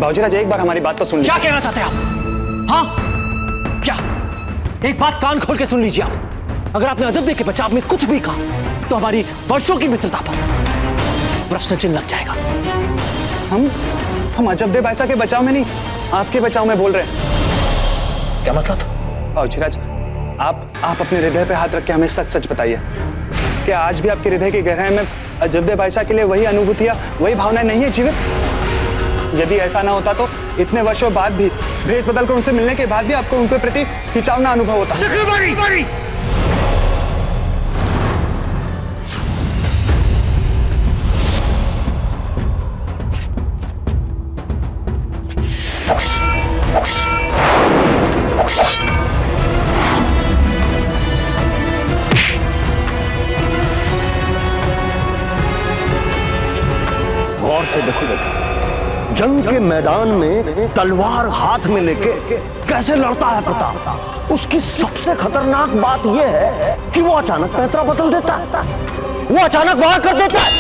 बाबूजी एक बार हमारी बात तो सुन लीजिए। क्या कहना चाहते हैं आप? हाँ क्या? एक बात कान खोल के सुन लीजिए आप। अगर आपने अजब देख के बचाव में कुछ भी कहा तो हमारी वर्षों की मित्रता पर प्रश्न चिन्ह लग जाएगा। हम अजब दे भाईसा के बचाव में नहीं, आपके बचाव में बोल रहे हैं। क्या मतलब? बाबूजी आप अपने हृदय पे हाथ रख के हमें सच सच बताइए, क्या आज भी आपके हृदय की गहराई में अजब दे भाईसा के लिए वही अनुभूतियां, वही भावनाएं नहीं है जीवित? यदि ऐसा ना होता तो इतने वर्षों बाद भी, भेष बदलकर उनसे मिलने के बाद भी आपको उनके प्रति खिंचावना अनुभव होता। चक्रवर्ती! गौर से देखो, जंग के मैदान में तलवार हाथ में लेके कैसे लड़ता है प्रताप। उसकी सबसे खतरनाक बात यह है कि वो अचानक पैतरा बदल देता है, वो अचानक वार कर देता है।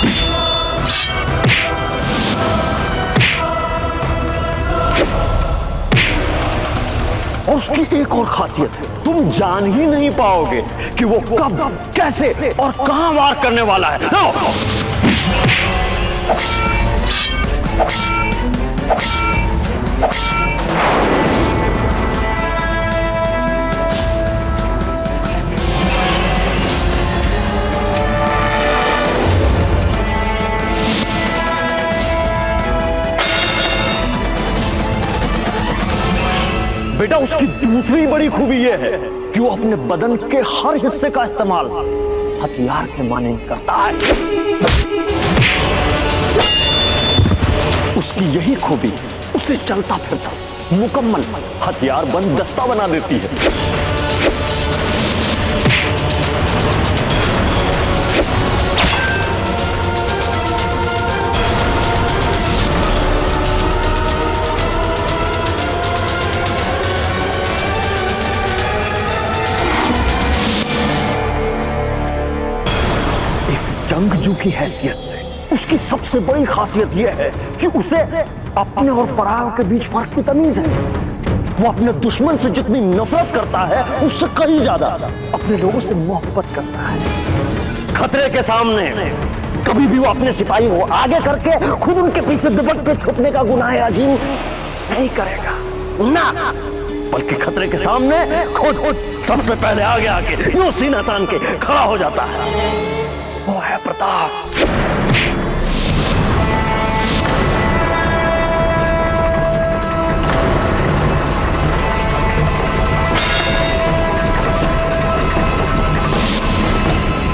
और उसकी एक और खासियत है, तुम जान ही नहीं पाओगे कि वो कब, कैसे और कहां वार करने वाला है। बेटा, उसकी दूसरी बड़ी खूबी यह है कि वो अपने बदन के हर हिस्से का इस्तेमाल हथियार के माने करता है। उसकी यही खूबी उसे चलता फिरता मुकम्मल हथियार बंद दस्ता बना देती है। जंगजू की हैसियत से उसकी सबसे बड़ी खासियत यह है कि उसे अपने और परायों के बीच फर्क की तमीज है। वो अपने दुश्मन से जितनी नफरत करता है उससे कहीं ज्यादा अपने लोगों से मोहब्बत करता है। खतरे के सामने कभी भी वो अपने सिपाही को आगे करके खुद उनके पीछे दुपट के छुपने का गुनाह अजीम नहीं करेगा ना, बल्कि खतरे के सामने खुद सबसे पहले आगे आके यूं सीना तान के खड़ा हो जाता है। वो है प्रताप।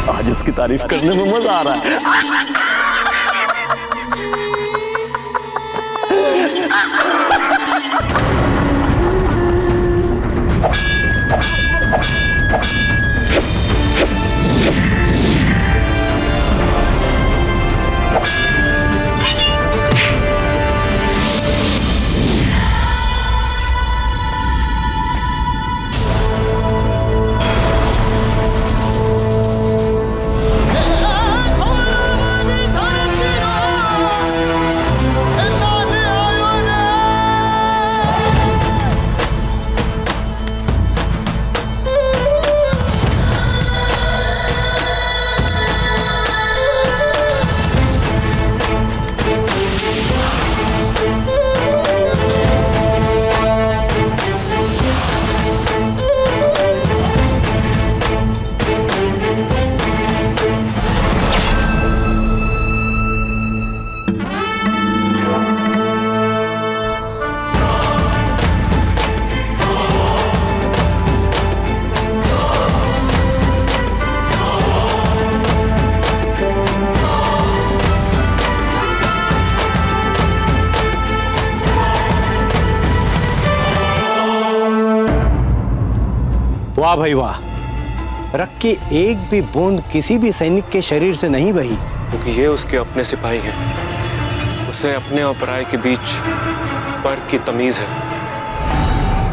आज उसकी तारीफ करने में मजा आ रहा है। वाह भाई वाह, रक्त की एक भी बूंद किसी भी सैनिक के शरीर से नहीं बही। क्योंकि ये उसके अपने सिपाही हैं, उसे अपने और पराये के बीच फर्क की तमीज है।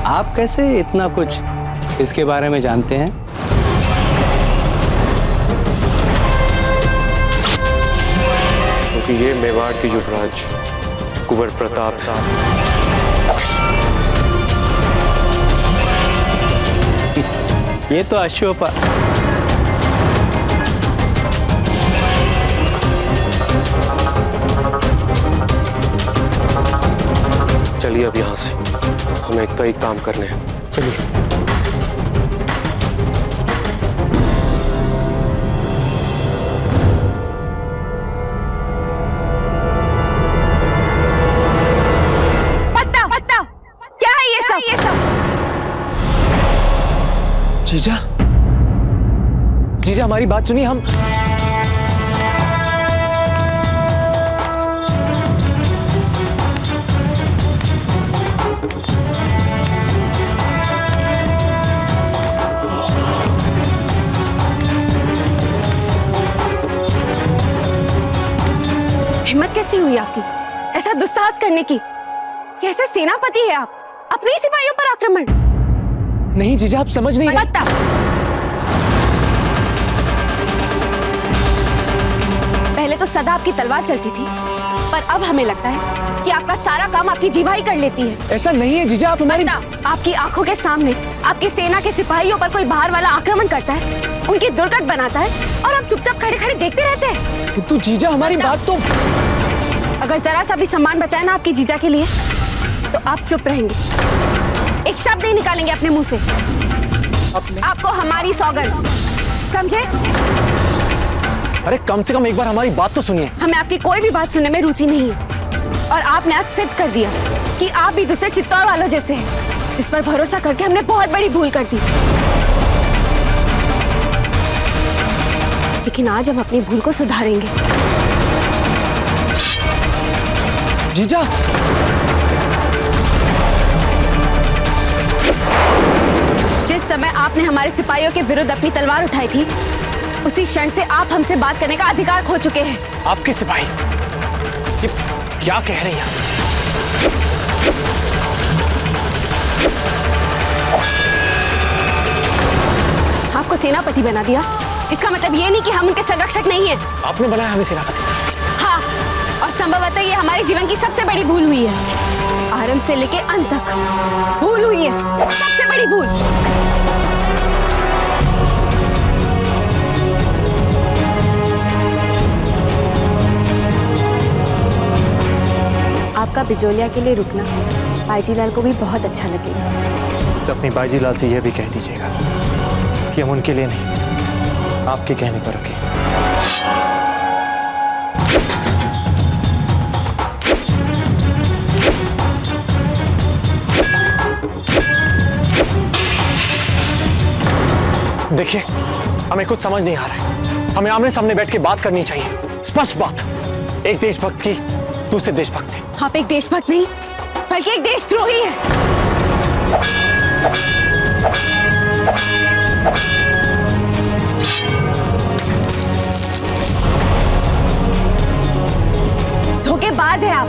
आप कैसे इतना कुछ इसके बारे में जानते हैं? क्योंकि ये मेवाड़ की युवराज कुंवर प्रताप था। ये तो अशोपा। चलिए अब यहाँ से, हमें कई काम करने हैं। चलिए। पत्ता क्या है ये सब? जीजा, जीजा हमारी बात सुनिए। हम हिम्मत कैसी हुई आपकी ऐसा दुस्साहस करने की? कैसे सेनापति है आप? अपने ही सिपाहियों पर आक्रमण? नहीं जीजा, आप समझ नहीं रहे। पत्ता, पहले तो सदा आपकी तलवार चलती थी, पर अब हमें लगता है कि आपका सारा काम आपकी जीवा ही कर लेती है। ऐसा नहीं है जीजा, आप हमारी पत्ता, आपकी आंखों के सामने आपकी सेना के सिपाहियों पर कोई बाहर वाला आक्रमण करता है, उनकी दुर्गत बनाता है, और आप चुपचाप खड़े खड़े देखते रहते हैं। किंतु जीजा हमारी बात तो। अगर जरा सा भी सम्मान बचाए ना आपकी जीजा के लिए, तो आप चुप रहेंगे, एक शब्द नहीं निकालेंगे अपने मुंह से। आपको हमारी सौगंध, समझे? अरे कम से कम एक बार हमारी बात तो सुनिए। हमें आपकी कोई भी बात सुनने में रुचि नहीं है, और आपने आज सिद्ध कर दिया कि आप भी दूसरे चित्तौड़ वालों जैसे हैं, जिस पर भरोसा करके हमने बहुत बड़ी भूल कर दी। लेकिन आज हम अपनी भूल को सुधारेंगे। जीजा, जिस समय आपने हमारे सिपाहियों के विरुद्ध अपनी तलवार उठाई थी, उसी क्षण से आप हमसे बात करने का अधिकार खो चुके हैं। आपके सिपाही? ये क्या कह रही हैं? आपको सेनापति बना दिया, इसका मतलब ये नहीं कि हम उनके संरक्षक नहीं हैं। आपने बनाया हमें सेनापति। हाँ, और संभवतः ये हमारे जीवन की सबसे बड़ी भूल हुई है। आरंभ से लेके अंत तक भूल हुई है, सबसे बड़ी भूल। आपका बिजोलिया के लिए रुकना बाईजीलाल को भी बहुत अच्छा लगेगा। तो अपनी बाईजीलाल से यह भी कह दीजिएगा कि हम उनके लिए नहीं, आपके कहने पर रुके। देखिए, हमें कुछ समझ नहीं आ रहा है। हमें आमने सामने बैठ के बात करनी चाहिए, स्पष्ट बात, एक देशभक्त की दूसरे देशभक्त से। आप एक देशभक्त नहीं, बल्कि एक देशद्रोही है। धोखेबाज है आप।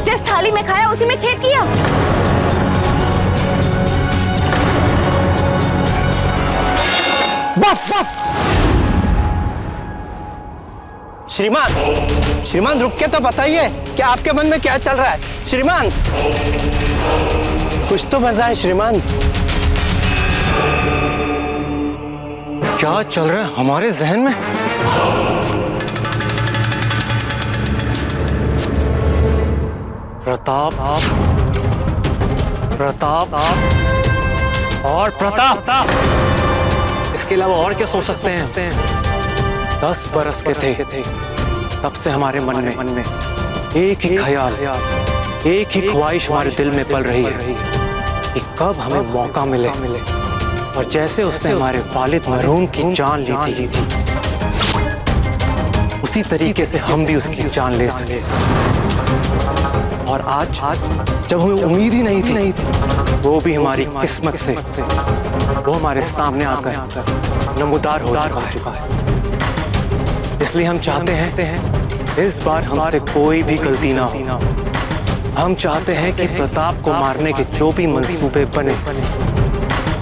जिस थाली में खाया उसी में छेद किया। बस बस। श्रीमान रुक के तो बताइए कि आपके मन में क्या चल रहा है। श्रीमान, कुछ तो बताएं श्रीमान। क्या चल रहा है हमारे जहन में? प्रताप प्रताप और प्रताप, इसके अलावा और क्या सोच सकते हैं? 10 बरस के थे तब से हमारे मन में एक ही ख्याल, एक ही ख्वाहिश हमारे दिल में पल रही है कि कब हमें मौका मिले। और जैसे उसने हमारे वालिद मरहूम की जान ली थी, उसी तरीके से हम भी उसकी जान ले सके। और आज जब हमें उम्मीद ही नहीं थी, वो भी हमारी किस्मत से वो हमारे सामने आकर नमूदार हो चुका है। इसलिए हम चाहते हैं इस बार हमसे कोई भी गलती ना हो। हम चाहते हैं कि प्रताप को मारने के जो भी मंसूबे बने,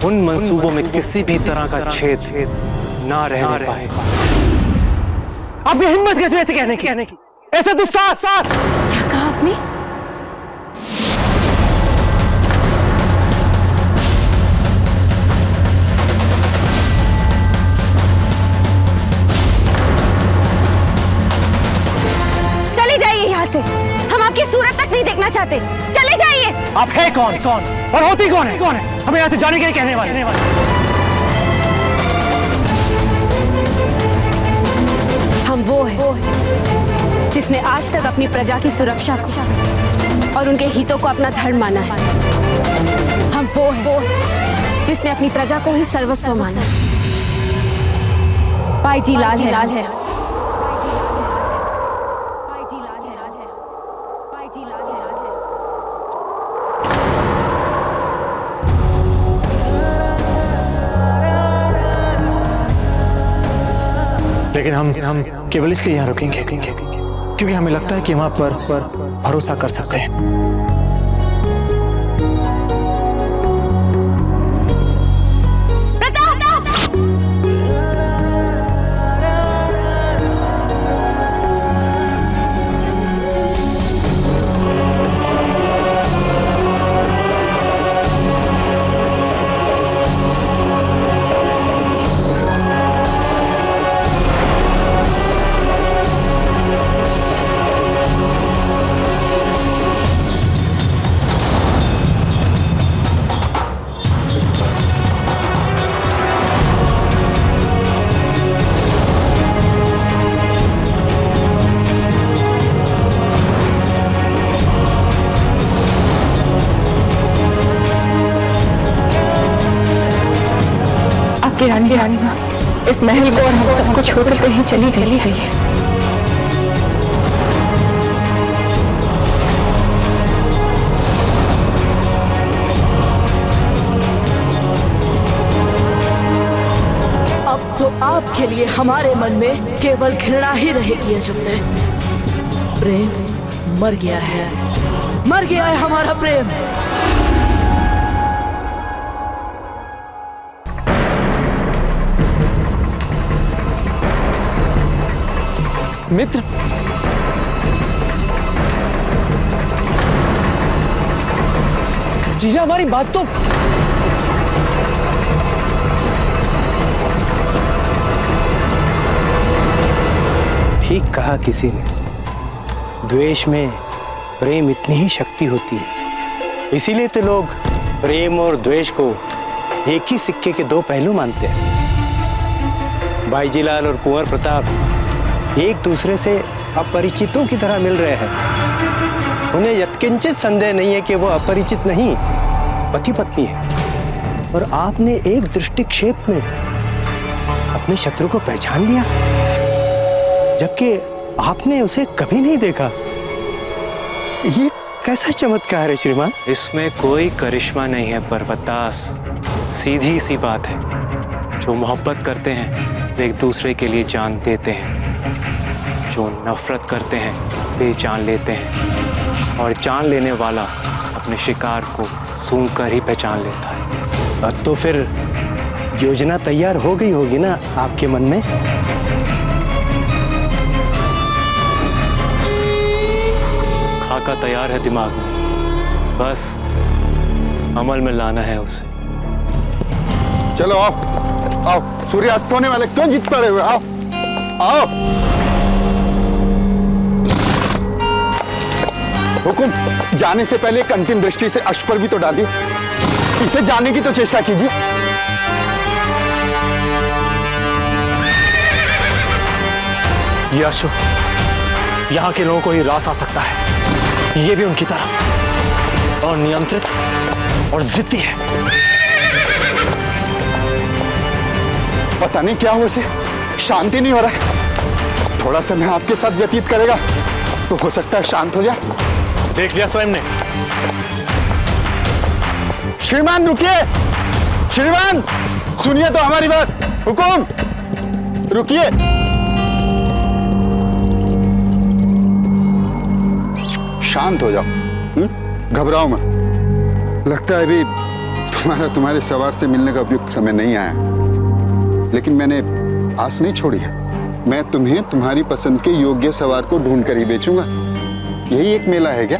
उन मंसूबों में किसी भी तरह का छेद ना रहने पाए। आपकी हिम्मत कैसे ऐसे कहने की? ऐसे दुस्साहस! क्या कहा आपने? चाहते। चले जाइए। आप है कौन और होती कौन है? हमें यहाँ से जाने के लिए कहने वाले। हम वो है जिसने आज तक अपनी प्रजा की सुरक्षा को और उनके हितों को अपना धर्म माना है। हम वो है जिसने अपनी प्रजा को ही सर्वस्व माना है। भाई जी लाल है। लेकिन हम केवल इसलिए यहाँ रुकेंगे क्योंकि हमें लगता है कि हम आप पर भरोसा कर सकते हैं। रानी माँ इस महल को और हम सबको छोड़कर कहीं चली गई है। अब तो आपके लिए हमारे मन में केवल घृणा ही रहेगी अजब तक। प्रेम मर गया है हमारा प्रेम। मित्र, जीजा हमारी बात तो ठीक कहा किसी ने, द्वेष में प्रेम इतनी ही शक्ति होती है। इसीलिए तो लोग प्रेम और द्वेष को एक ही सिक्के के दो पहलू मानते हैं। बाईजीलाल और कुंवर प्रताप एक दूसरे से अपरिचितों की तरह मिल रहे हैं। उन्हें यत्किंचित संदेह नहीं है कि वो अपरिचित नहीं, पति पत्नी है। और आपने एक दृष्टिक्षेप में अपने शत्रु को पहचान लिया, जबकि आपने उसे कभी नहीं देखा। ये कैसा चमत्कार है श्रीमान? इसमें कोई करिश्मा नहीं है पर्वतास, सीधी सी बात है। जो मोहब्बत करते हैं वे एक दूसरे के लिए जान देते हैं, जो नफरत करते हैं वे जान लेते हैं, और जान लेने वाला अपने शिकार को सूंघकर ही पहचान लेता है। अब तो फिर योजना तैयार हो गई होगी ना आपके मन में? खाका तैयार है दिमाग में, बस अमल में लाना है उसे। चलो आओ आओ, सूर्यास्त होने वाले क्यों जीत पड़े हुए? आओ आओ। हुकुम, जाने से पहले एक अंतिम दृष्टि से अश्व पर भी तो डालिए, इसे जाने की तो चेष्टा कीजिए। यह अश्व यहाँ के लोगों को ही रास आ सकता है। ये भी उनकी तरह अनियंत्रित और जिद्दी है। पता नहीं क्या हो, इसे शांति नहीं हो रहा है। थोड़ा समय आपके साथ व्यतीत करेगा तो हो सकता है शांत हो जाए। देख लिया स्वयं ने। श्रीमान रुकिए, श्रीमान सुनिए तो हमारी बात। हुकुम, रुकिए। शांत हो जाओ, घबराओ मत। लगता है अभी तुम्हारे सवार से मिलने का उपयुक्त समय नहीं आया, लेकिन मैंने आस नहीं छोड़ी है। मैं तुम्हें तुम्हारी पसंद के योग्य सवार को ढूंढ कर ही बेचूंगा। यही एक मेला है क्या?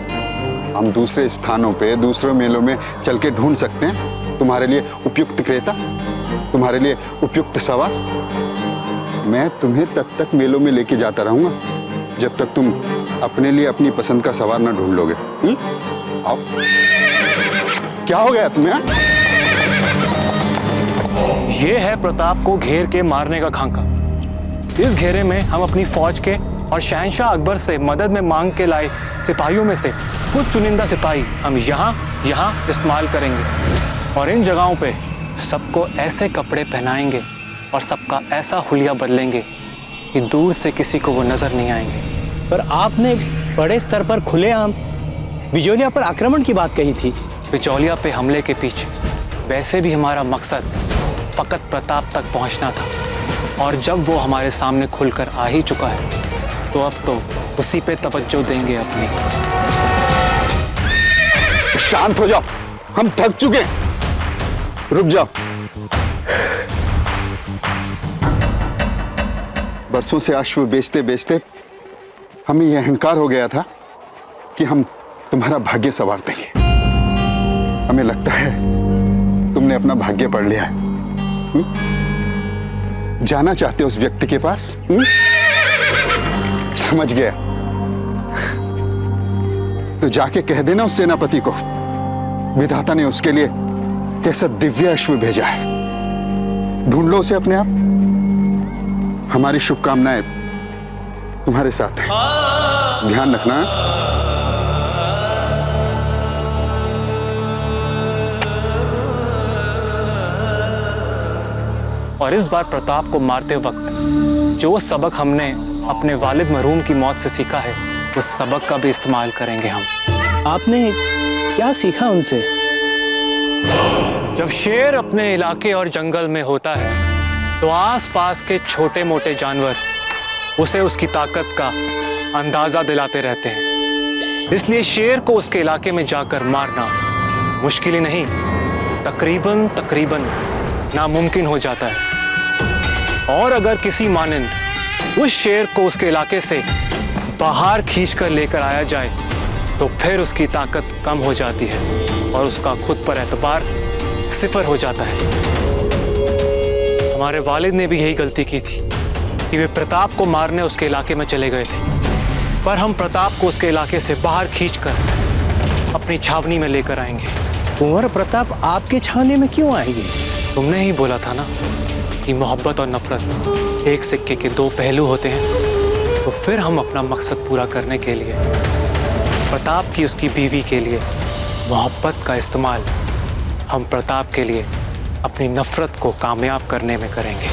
हम दूसरे स्थानों पे, दूसरे मेलों में चल के ढूंढ सकते हैं तुम्हारे लिए उपयुक्त क्रेता, तुम्हारे लिए उपयुक्त सवार। मैं तुम्हें तब तक मेलों में लेके जाता रहूंगा जब तक तुम अपने लिए अपनी पसंद का सवार न ढूंढ लोगे। आओ। क्या हो गया तुम्हें? ये है प्रताप को घेर के मारने का खाका। इस घेरे में हम अपनी फौज के और शहंशाह अकबर से मदद में मांग के लाए सिपाहियों में से कुछ चुनिंदा सिपाही हम यहाँ इस्तेमाल करेंगे और इन जगहों पे सबको ऐसे कपड़े पहनाएंगे और सबका ऐसा हुलिया बदलेंगे कि दूर से किसी को वो नजर नहीं आएंगे। पर आपने बड़े स्तर पर खुलेआम बिजौलिया पर आक्रमण की बात कही थी। बिचौलिया पे हमले के पीछे वैसे भी हमारा मकसद फकत प्रताप तक पहुंचना था और जब वो हमारे सामने खुलकर आ ही चुका है तो अब तो उसी पे तवज्जो देंगे अपनी। शांत हो जाओ, हम थक चुके हैं। रुक जाओ। बरसों से अश्व बेचते बेचते हमें यह अहंकार हो गया था कि हम तुम्हारा भाग्य संवार देंगे। हमें लगता है तुमने अपना भाग्य पढ़ लिया है। जाना चाहते हो उस व्यक्ति के पास? समझ गया। तो जाके कह देना उस सेनापति को विधाता ने उसके लिए कैसा दिव्य अश्व भेजा है। ढूंढ लो उसे अपने आप। हमारी शुभकामनाएं तुम्हारे साथ हैं। ध्यान रखना। और इस बार प्रताप को मारते वक्त जो सबक हमने अपने वालिद मरहूम की मौत से सीखा है उस सबक का भी इस्तेमाल करेंगे हम। आपने क्या सीखा उनसे? जब शेर अपने इलाके और जंगल में होता है तो आसपास के छोटे मोटे जानवर उसे उसकी ताकत का अंदाजा दिलाते रहते हैं। इसलिए शेर को उसके इलाके में जाकर मारना मुश्किल ही नहीं, तकरीबन नामुमकिन हो जाता है। और अगर किसी मानिंद उस शेर को उसके इलाके से बाहर खींचकर लेकर आया जाए तो फिर उसकी ताकत कम हो जाती है और उसका खुद पर एतबार सिफर हो जाता है। हमारे वालिद ने भी यही गलती की थी कि वे प्रताप को मारने उसके इलाके में चले गए थे, पर हम प्रताप को उसके इलाके से बाहर खींचकर अपनी छावनी में लेकर आएंगे। कुंवर प्रताप आपके छावनी में क्यों आएंगे? तुमने ही बोला था ना कि मोहब्बत और नफरत एक सिक्के के दो पहलू होते हैं। तो फिर हम अपना मकसद पूरा करने के लिए प्रताप की उसकी बीवी के लिए मोहब्बत का इस्तेमाल हम प्रताप के लिए अपनी नफरत को कामयाब करने में करेंगे।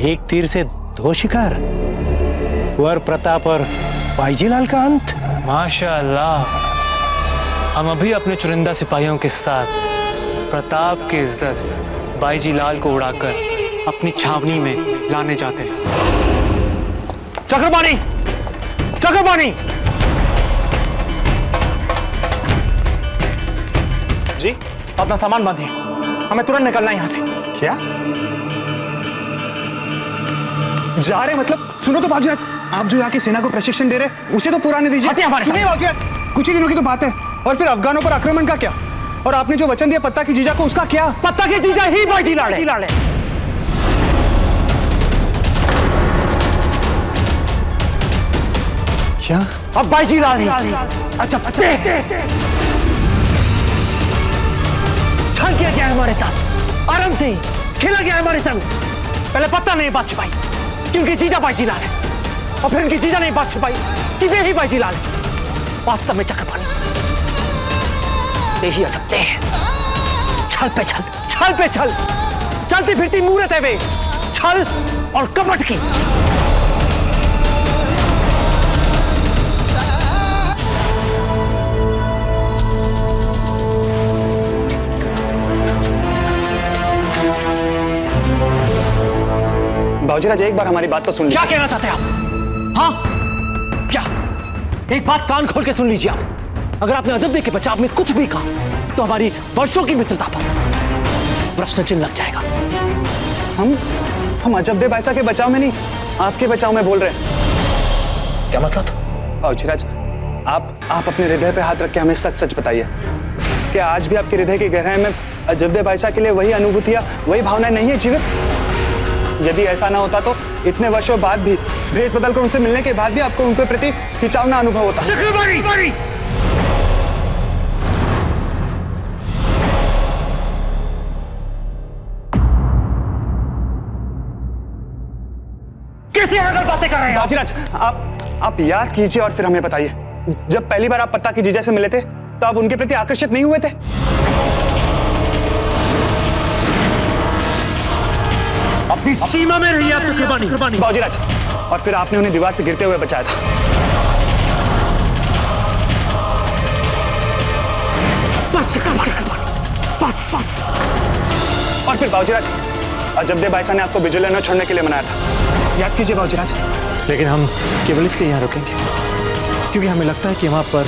एक तीर से दो शिकार, कुंवर प्रताप और बाईजीलाल का अंत। माशाअल्लाह, हम अभी अपने चुनिंदा सिपाहियों के साथ प्रताप की इज्जत बाईजीलाल को उड़ाकर अपनी छावनी में लाने जाते हैं। चक्रपाणी, चक्रपाणी जी, अपना सामान बांधिए, हमें तुरंत निकलना है यहां से। क्या जा रहे? मतलब सुनो तो बाबूजी, आप जो यहाँ की सेना को प्रशिक्षण दे रहे उसे तो पूरा नहीं दीजिए। सुनिए बाबूजी, कुछ ही दिनों की तो बात है और फिर अफगानों पर आक्रमण का क्या? और आपने जो वचन दिया पत्ता की जीजा को, उसका क्या? पत्ता की जीजा ही बाईजीलाल है। क्या? अब बाईजीलाल ही। अच्छा, छल किया गया है हमारे साथ, आराम से ही खेला गया है हमारे संग। पहले पत्ता नहीं बात छिपाई क्योंकि जीजा बाईजीलाल है, और फिर उनकी जीजा नहीं बात छिपाई कि वे ही बाईजीलाल है। वास्तव में चक्रपाणी यही सकते हैं। छल पे छल, छल पे छल, चलती फिरती मूरत है वे, छल और कपट की। बाबूजी राजा, एक बार हमारी बात तो सुन लीजिए। क्या कहना चाहते हैं आप? हाँ, क्या एक बात कान खोल के सुन लीजिए आप। अगर आपने अजब के बचाव में कुछ भी कहा तो हमारी वर्षों की मित्रता पर प्रश्न चिन्ह लग जाएगा। हम अजब भाईसा के बचाव में नहीं, आपके बचाव में बोल रहे हैं। क्या मतलब? बाबूजीराज, आप अपने हृदय पे हाथ रख के हमें सच सच बताइए, क्या आज भी आपके हृदय की गहराई में अजब भाईसा के लिए वही अनुभूतियां, वही भावनाएं नहीं है जीवित? यदि ऐसा ना होता तो इतने वर्षों बाद भी, भेष बदलकर उनसे मिलने के बाद भी आपको उनके प्रति खिंचावना अनुभव होता। चक्रपाणी! कैसे अगर बातें कर रहे हैं? बाबूजीराज, आप याद कीजिए और फिर हमें बताइए, जब पहली बार आप पत्ता की जीजा से मिले थे तो आप उनके प्रति आकर्षित नहीं हुए थे? अपनी सीमा में रहिए आप चक्रपाणी। बाबूजीराज, और फिर आपने उन्हें दीवार से गिरते हुए बचाया था। बस बस। और फिर बाबूजीराज, अजब भाईसा ने आपको बिजुलिया न छोड़ने के लिए मनाया था, याद कीजिए बाबूजीराज। लेकिन हम केवल इसलिए यहाँ रुकेंगे क्योंकि हमें लगता है कि हम आप पर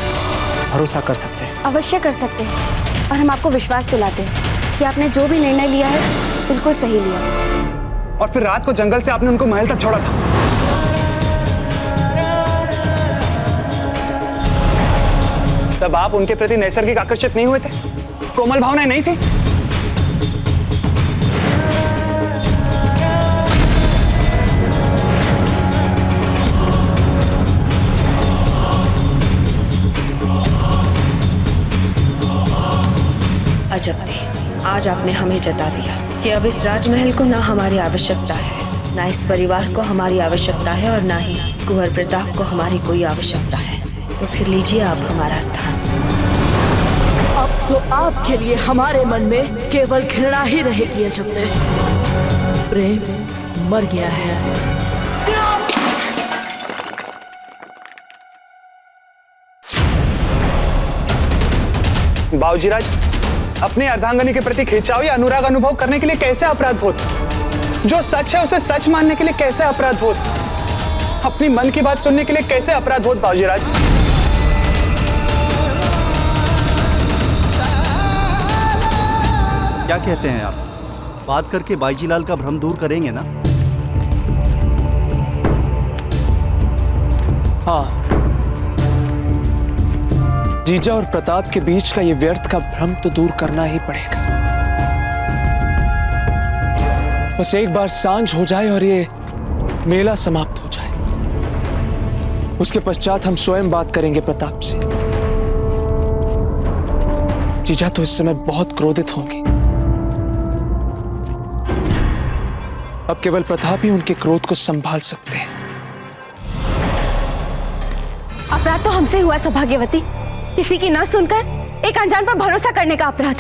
भरोसा कर सकते हैं। अवश्य कर सकते हैं, और हम आपको विश्वास दिलाते हैं कि आपने जो भी निर्णय लिया है बिल्कुल सही लिया। और फिर रात को जंगल से आपने उनको महल तक छोड़ा था। तब आप उनके प्रति नैसर्गिक आकर्षित नहीं हुए थे? कोमल भावनाएं नहीं थी? अजब थे, आज आपने हमें जता दिया कि अब इस राजमहल को ना हमारी आवश्यकता है, ना इस परिवार को हमारी आवश्यकता है, और ना ही कुंवर प्रताप को हमारी कोई आवश्यकता है। तो फिर लीजिए आप हमारा स्थान। अब तो आपके लिए हमारे मन में केवल घृणा ही रहेगी अजब दे। प्रेम मर गया है। बाबूजीराज, अपने अर्धांगनी के प्रति खिंचाव या अनुराग अनुभव करने के लिए कैसे अपराध बोध? जो सच है उसे सच मानने के लिए कैसे अपराध बोध? अपनी मन की बात सुनने के लिए कैसे अपराध बोध? बाबूजीराज, क्या कहते हैं आप? बात करके बाईजीलाल का भ्रम दूर करेंगे ना? हाँ, जीजा और प्रताप के बीच का ये व्यर्थ का भ्रम तो दूर करना ही पड़ेगा। बस एक बार सांझ हो जाए और ये मेला समाप्त हो जाए, उसके पश्चात हम स्वयं बात करेंगे प्रताप से। जीजा तो इस समय बहुत क्रोधित होंगे। अब केवल प्रताप ही उनके क्रोध को संभाल सकते हैं। अपराध तो हमसे हुआ सौभाग्यवती, किसी की न सुनकर एक अनजान पर भरोसा करने का अपराध।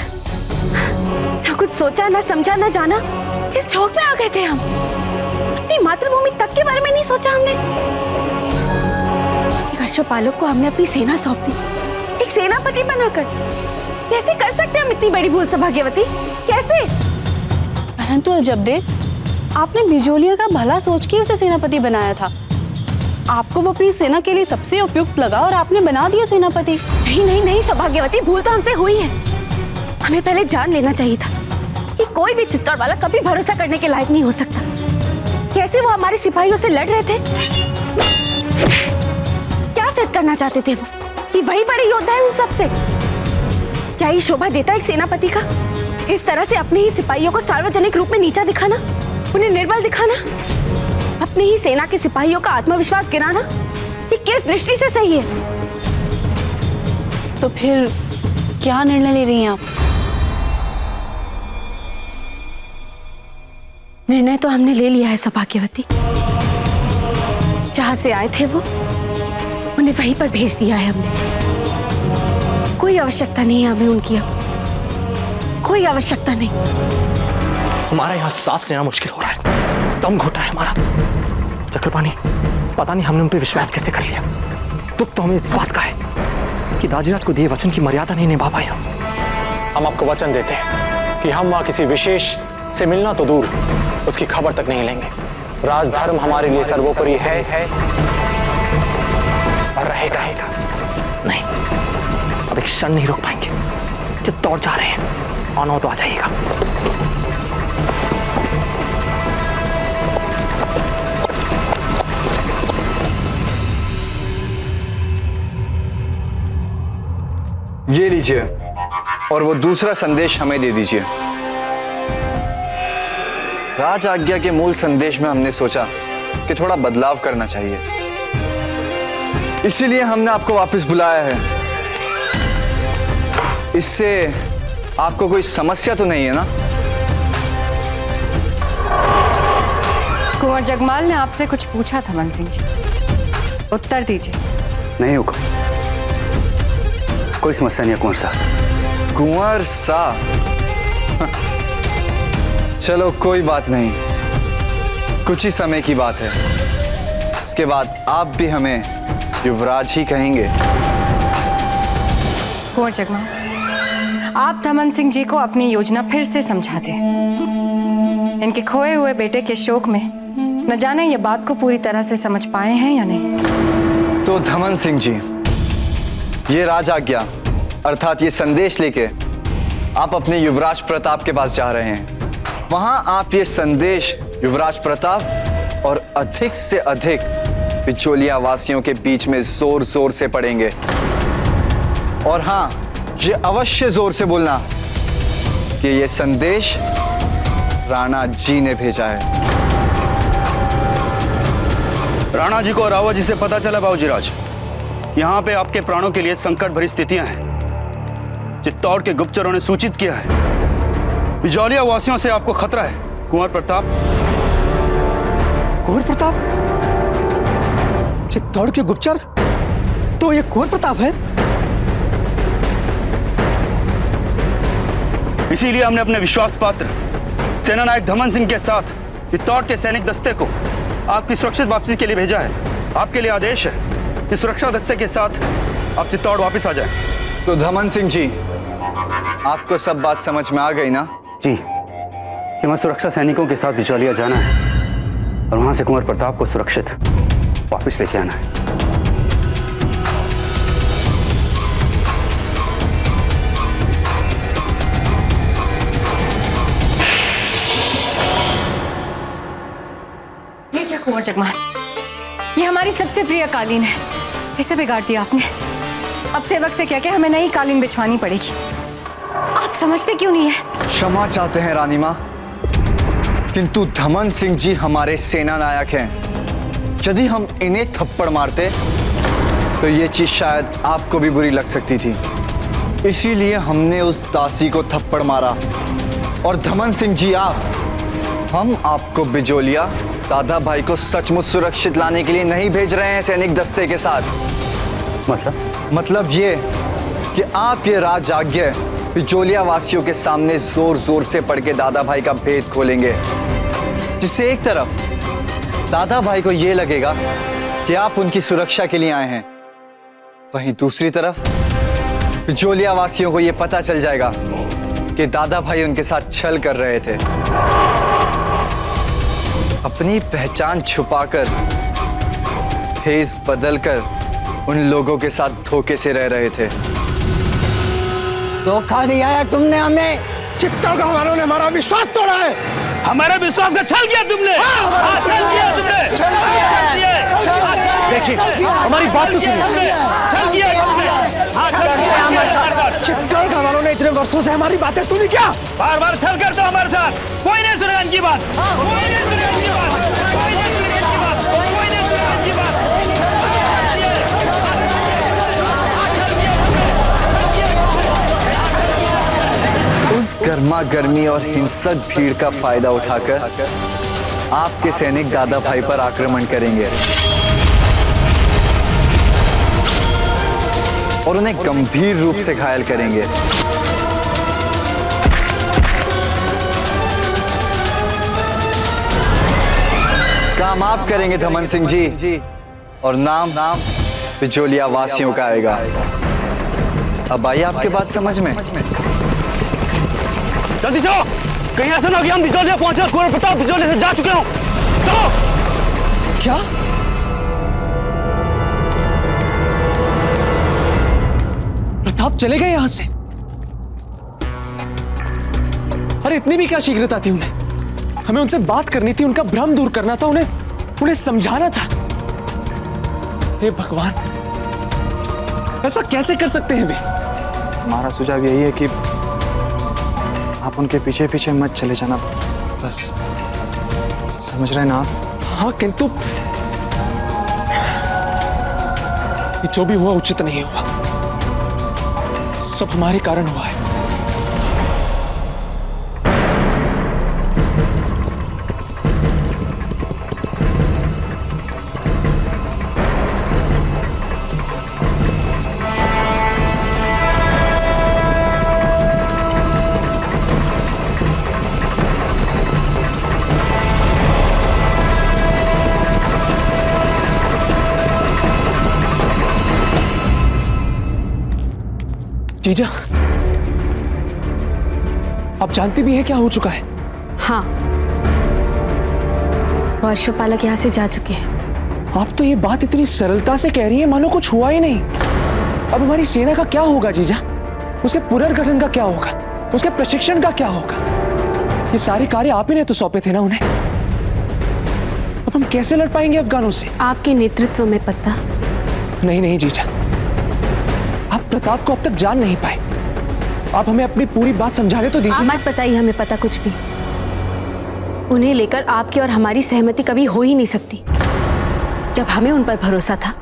ना कुछ सोचा, ना समझा, ना जाना, किस झोंक में आ गए थे हम। अपनी मातृभूमि तक के बारे में नहीं सोचा हमने। एक अश्वपालक को हमने अपनी सेना सौंप दी, एक सेनापति बनाकर। कैसे कर सकते हम इतनी बड़ी भूल सौभाग्यवती? कैसे? परंतु अजबदेव, आपने बिजोलिया का भला सोच के उसे सेनापति बनाया था। आपको वो अपनी सेना के लिए सबसे उपयुक्त लगा और आपने बना दिया सेनापति। नहीं नहीं नहीं सौभाग्यवती, भूल तो हमसे हुई है। हमें पहले जान लेना चाहिए था कि कोई भी चित्तौड़ वाला कभी भरोसा करने के लायक नहीं हो सकता। कैसे वो हमारे सिपाहियों से लड़ रहे थे? क्या सिद्ध करना चाहते थे वो कि वही बड़े योद्धा है उन सब से? क्या ये शोभा देता है एक सेनापति का? इस तरह से अपने ही सिपाहियों को सार्वजनिक रूप में नीचा दिखाना, उन्हें निर्बल दिखाना, अपनी ही सेना के सिपाहियों का आत्मविश्वास गिराना, ये किस दृष्टि से सही है? तो फिर क्या निर्णय ले रही हैं आप? निर्णय तो हमने ले लिया है सौभाग्यवती। जहां से आए थे वो, उन्हें वहीं पर भेज दिया है हमने। कोई आवश्यकता नहीं है हमें उनकी, अब कोई आवश्यकता नहीं। हमारा यहाँ सांस लेना मुश्किल हो रहा है, दम घुट रहा है हमारा। चक्रपाणी, पता नहीं हमने उन पर विश्वास कैसे कर लिया। दुख तो हमें इस बात का है कि दाजीराज को दिए वचन की मर्यादा नहीं निभा पाए हम आपको वचन देते हैं कि हम वहां किसी विशेष से मिलना तो दूर, उसकी खबर तक नहीं लेंगे। राजधर्म हमारे लिए सर्वोपरि है और रहेगा। नहीं, अब एक क्षण नहीं रोक पाएंगे। चित्तौड़ जा रहे हैं, आना हो तो आ जाइएगा। ये लीजिए और वो दूसरा संदेश हमें दे दीजिए। राज आज्ञा के मूल संदेश में हमने सोचा कि थोड़ा बदलाव करना चाहिए, इसीलिए हमने आपको वापस बुलाया है। इससे आपको कोई समस्या तो नहीं है ना? कुंवर जगमाल ने आपसे कुछ पूछा था मन सिंह जी, उत्तर दीजिए। नहीं हुक्म, कोई समस्या नहीं है कुंवर साहब। कुंवर साहब, चलो कोई बात नहीं, कुछ ही समय की बात है। उसके बाद आप भी हमें युवराज ही कहेंगे। कुंवर जगमाल, आप धमन सिंह जी को अपनी योजना फिर से समझाते हैं। इनके खोए हुए बेटे के शोक में न जाने ये बात को पूरी तरह से समझ पाए हैं या नहीं। तो धमन सिंह जी, ये राज आज्ञा अर्थात ये संदेश लेके आप अपने युवराज प्रताप के पास जा रहे हैं। वहां आप ये संदेश युवराज प्रताप और अधिक से अधिक बिचौलिया वासियों के बीच में जोर जोर से पढ़ेंगे। और हां, ये अवश्य जोर से बोलना कि ये संदेश राणा जी ने भेजा है। राणा जी को रावत जी से पता चला बाबूजीराज, यहाँ पे आपके प्राणों के लिए संकट भरी स्थितियां हैं। चित्तौड़ के गुप्तचरों ने सूचित किया है, बिजौलिया वासियों से आपको खतरा है। कुंवर प्रताप। कुंवर प्रताप? चित्तौड़ के गुप्तचर? तो ये कुंवर प्रताप है? इसीलिए हमने अपने विश्वास पात्र सेनानायक धमन सिंह के साथ चित्तौड़ के सैनिक दस्ते को आपकी सुरक्षित वापसी के लिए भेजा है। आपके लिए आदेश है कि सुरक्षा दस्ते के साथ आप चित्तौड़ वापस आ जाएं। तो धमन सिंह जी, आपको सब बात समझ में आ गई ना? जी, कि मैं सुरक्षा सैनिकों के साथ बिचौलिया जाना है और वहां से कुंवर प्रताप को सुरक्षित वापस लेके आना है। ये क्या कुंवर जगमाल, ये हमारी सबसे प्रिय कालीन है, इसे बिगाड़ दिया आपने। अब सेवक से क्या क्या हमें नई कालीन बिछवानी पड़ेगी। आप समझते क्यों नहीं है? क्षमा चाहते हैं रानी मां, किंतु धमन सिंह जी हमारे सेना नायक हैं। यदि हम इन्हें थप्पड़ मारते तो ये चीज शायद आपको भी बुरी लग सकती थी। इसीलिए हमने उस दासी को थप्पड़ मारा। और धमन सिंह जी, हम आपको बिजौलिया दादा भाई को सचमुच सुरक्षित लाने के लिए नहीं भेज रहे हैं सैनिक दस्ते के साथ। मतलब ये कि आप ये राज आज्ञा बिचौलिया वासियों के सामने जोर जोर से पढ़ के दादा भाई का भेद खोलेंगे, जिससे एक तरफ दादा भाई को ये लगेगा कि आप उनकी सुरक्षा के लिए आए हैं, वहीं दूसरी तरफ बिचौलिया वासियों को ये पता चल जाएगा कि दादा भाई उनके साथ छल कर रहे थे, अपनी पहचान छुपाकर, फेस बदलकर उन लोगों के साथ धोखे से रह रहे थे। धोखा दिया है तुमने हमें। चित्तौड़ गांव वालों ने हमारा विश्वास तोड़ा है। हमारे विश्वास का छल किया तुमने। छल किया तुमने। देखिए, हमारी बात तो सुनिए। छल किया तुमने। चित्तौड़ गांव वालों ने इतने वर्षों से हमारी बातें सुनी क्या? बार बार छल करते हो हमारे साथ। कोई नहीं सुनेगा इनकी बात। कोई नहीं सुनेगा इनकी बात। कोई नहीं सुनेगा इनकी बात। कोई नहीं सुनेगा इनकी बात। उस गर्मा गर्मी और हिंसक भीड़ का फायदा उठाकर आपके सैनिक दादा भाई पर आक्रमण करेंगे और उन्हें गंभीर रूप से घायल करेंगे। काम आप करेंगे धमन सिंह जी, और नाम बिचौलिया वासियों का आएगा। अब आइए आपके बात समझ में। जल्दी चलो, कहीं ऐसा ना हो कि हम बिचौलिया पहुंचे, कुंवर प्रताप बिचौलिया से जा चुके हो। चलो। क्या? प्रताप चले गए यहां से। अरे इतनी भी क्या शीघ्रता थी उन्हें? हमें उनसे बात करनी थी, उनका भ्रम दूर करना था, उन्हें समझाना था। हे भगवान, ऐसा कैसे कर सकते हैं वे? हमारा सुझाव यही है कि आप उनके पीछे पीछे मत चले जाना, बस। समझ रहे हैं ना आप? हाँ, किंतु जो भी हुआ उचित नहीं हुआ। सब हमारे कारण हुआ है। जीजा, आप जानती भी हैं क्या हो चुका है? हाँ, वो अश्वपालक यहाँ से जा चुके हैं। आप तो ये बात इतनी सरलता से कह रही हैं मानो कुछ हुआ ही नहीं। अब हमारी सेना का क्या होगा जीजा? उसके पुनर्गठन का क्या होगा? उसके प्रशिक्षण का क्या होगा? ये सारे कार्य आप ही ने तो सौंपे थे ना उन्हें। अब हम कैसे लड़ पाएंगे अफगानों से? आपके नेतृत्व में पता। नहीं जीजा, आप प्रताप को अब तक जान नहीं पाए। आप हमें अपनी पूरी बात समझाने तो दीजिए। मत बताइए हमें पता कुछ भी। उन्हें लेकर आपकी और हमारी सहमति कभी हो ही नहीं सकती। जब हमें उन पर भरोसा था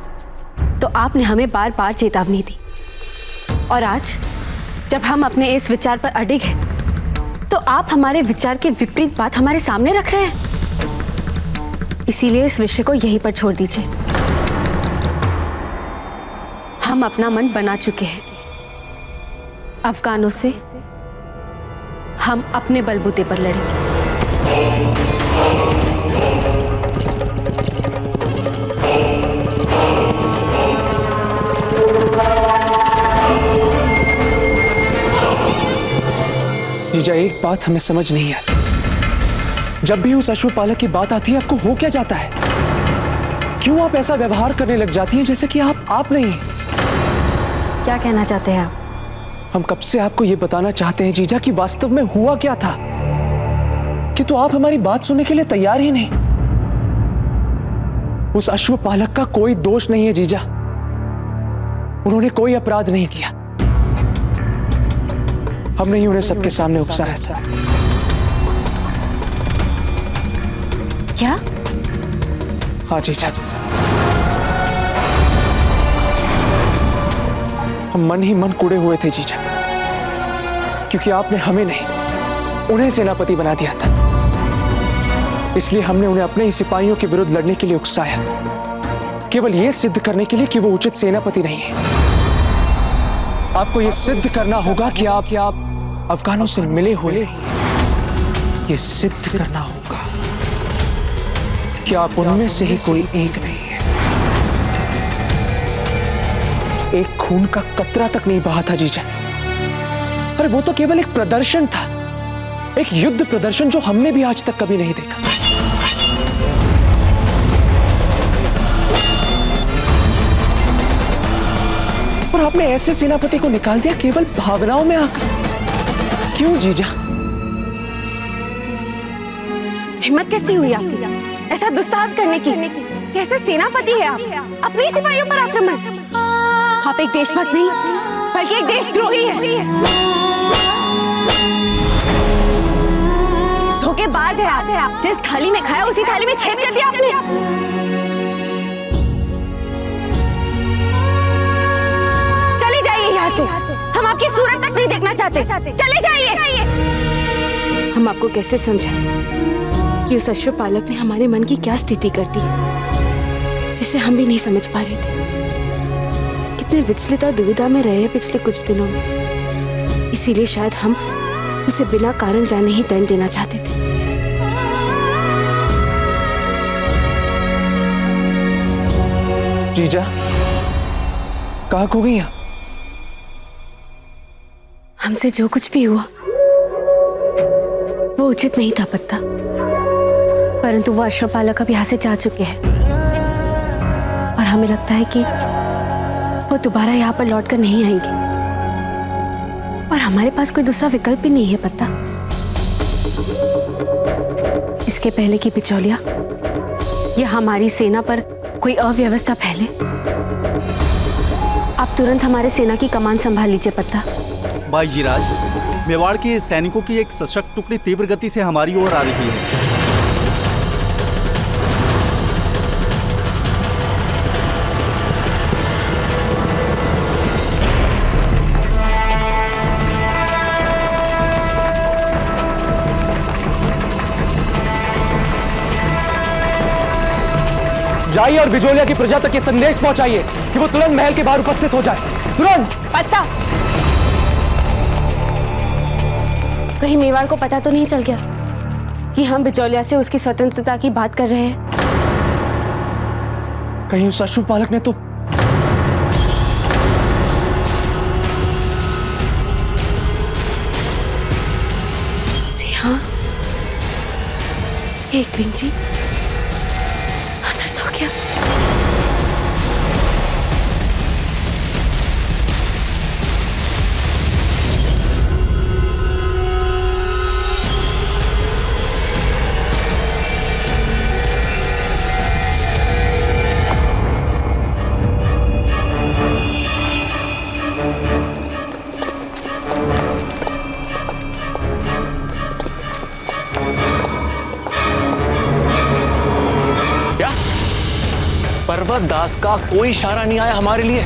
तो आपने हमें बार बार चेतावनी दी, और आज जब हम अपने इस विचार पर अडिग हैं तो आप हमारे विचार के विपरीत बात हमारे सामने रख रहे हैं। इसीलिए इस विषय को यहीं पर छोड़ दीजिए। हम अपना मन बना चुके हैं। अफगानों से हम अपने बलबूते पर लड़ेंगे। जीजा, एक बात हमें समझ नहीं आती। जब भी उस अश्वपालक की बात आती है आपको हो क्या जाता है? क्यों आप ऐसा व्यवहार करने लग जाती हैं जैसे कि आप नहीं हैं? क्या कहना चाहते हैं आप? हम कब से आपको यह बताना चाहते हैं जीजा कि वास्तव में हुआ क्या था, कि तो आप हमारी बात सुनने के लिए तैयार ही नहीं। उस अश्वपालक का कोई दोष नहीं है जीजा। उन्होंने कोई अपराध नहीं किया। हमने ही उन्हें सबके सामने उकसाया था। क्या? हाँ जीजा, हम मन ही मन कुड़े हुए थे जीजा, क्योंकि आपने हमें नहीं उन्हें सेनापति बना दिया था। इसलिए हमने उन्हें अपने ही सिपाहियों के विरुद्ध लड़ने के लिए उकसाया, केवल यह सिद्ध करने के लिए कि वो उचित सेनापति नहीं है। आपको यह सिद्ध करना होगा कि आप अफगानों से मिले हुए, यह सिद्ध करना होगा कि आप उनमें से ही कोई एक नहीं है। एक खून का कतरा तक नहीं बहा था जीजा। अरे वो तो केवल एक प्रदर्शन था, एक युद्ध प्रदर्शन जो हमने भी आज तक कभी नहीं देखा। और आपने ऐसे सेनापति को निकाल दिया केवल भावनाओं में आकर। क्यों जीजा? हिम्मत कैसी हुई आपकी ऐसा दुस्साहस करने की? कैसे सेनापति है आप? अपनी सिपाहियों पर आक्रमण। आप एक देशभक्त नहीं बल्कि एक देशद्रोही है। धोखेबाज है आप। जिस थाली में खाया उसी थाली में छेद कर दिया आपने। चले जाइए यहाँ से। हम आपकी सूरत तक नहीं देखना चाहते। चले जाइए। हम आपको कैसे समझाएं कि उस अश्वपालक ने हमारे मन की क्या स्थिति कर दी जिसे हम भी नहीं समझ पा रहे थे। कितने विचलित और दुविधा में रहे हैं पिछले कुछ दिनों में। इसीलिए शायद हम उसे बिना कारण जाने ही दंड देना चाहते थे। जीजा, कहाँ खो गई आप? हमसे जो कुछ भी हुआ वो उचित नहीं था पत्ता, परंतु वो अश्वपालक अब यहाँ से जा चुके हैं और हमें लगता है कि वो दोबारा यहाँ पर लौटकर नहीं आएंगे। हमारे पास कोई दूसरा विकल्प भी नहीं है पता। इसके पहले कि बिचौलिया या हमारी सेना पर कोई अव्यवस्था फैले, आप तुरंत हमारे सेना की कमान संभाल लीजिए पता। बाईजीराज, मेवाड़ के सैनिकों की एक सशक्त टुकड़ी तीव्र गति से हमारी ओर आ रही है। जाइए और बिजोलिया की प्रजा तक ये संदेश पहुंचाइए कि वो तुरंत महल के बाहर उपस्थित हो जाए, तुरंत। पता कहीं मेवाड़ को पता तो नहीं चल गया कि हम बिचौलिया से उसकी स्वतंत्रता की बात कर रहे हैं? कहीं उस अश्वपालक ने तो जी हाँ, एकलिंग जी अनर्थ हो गया। पर्वत दास का कोई इशारा नहीं आया हमारे लिए।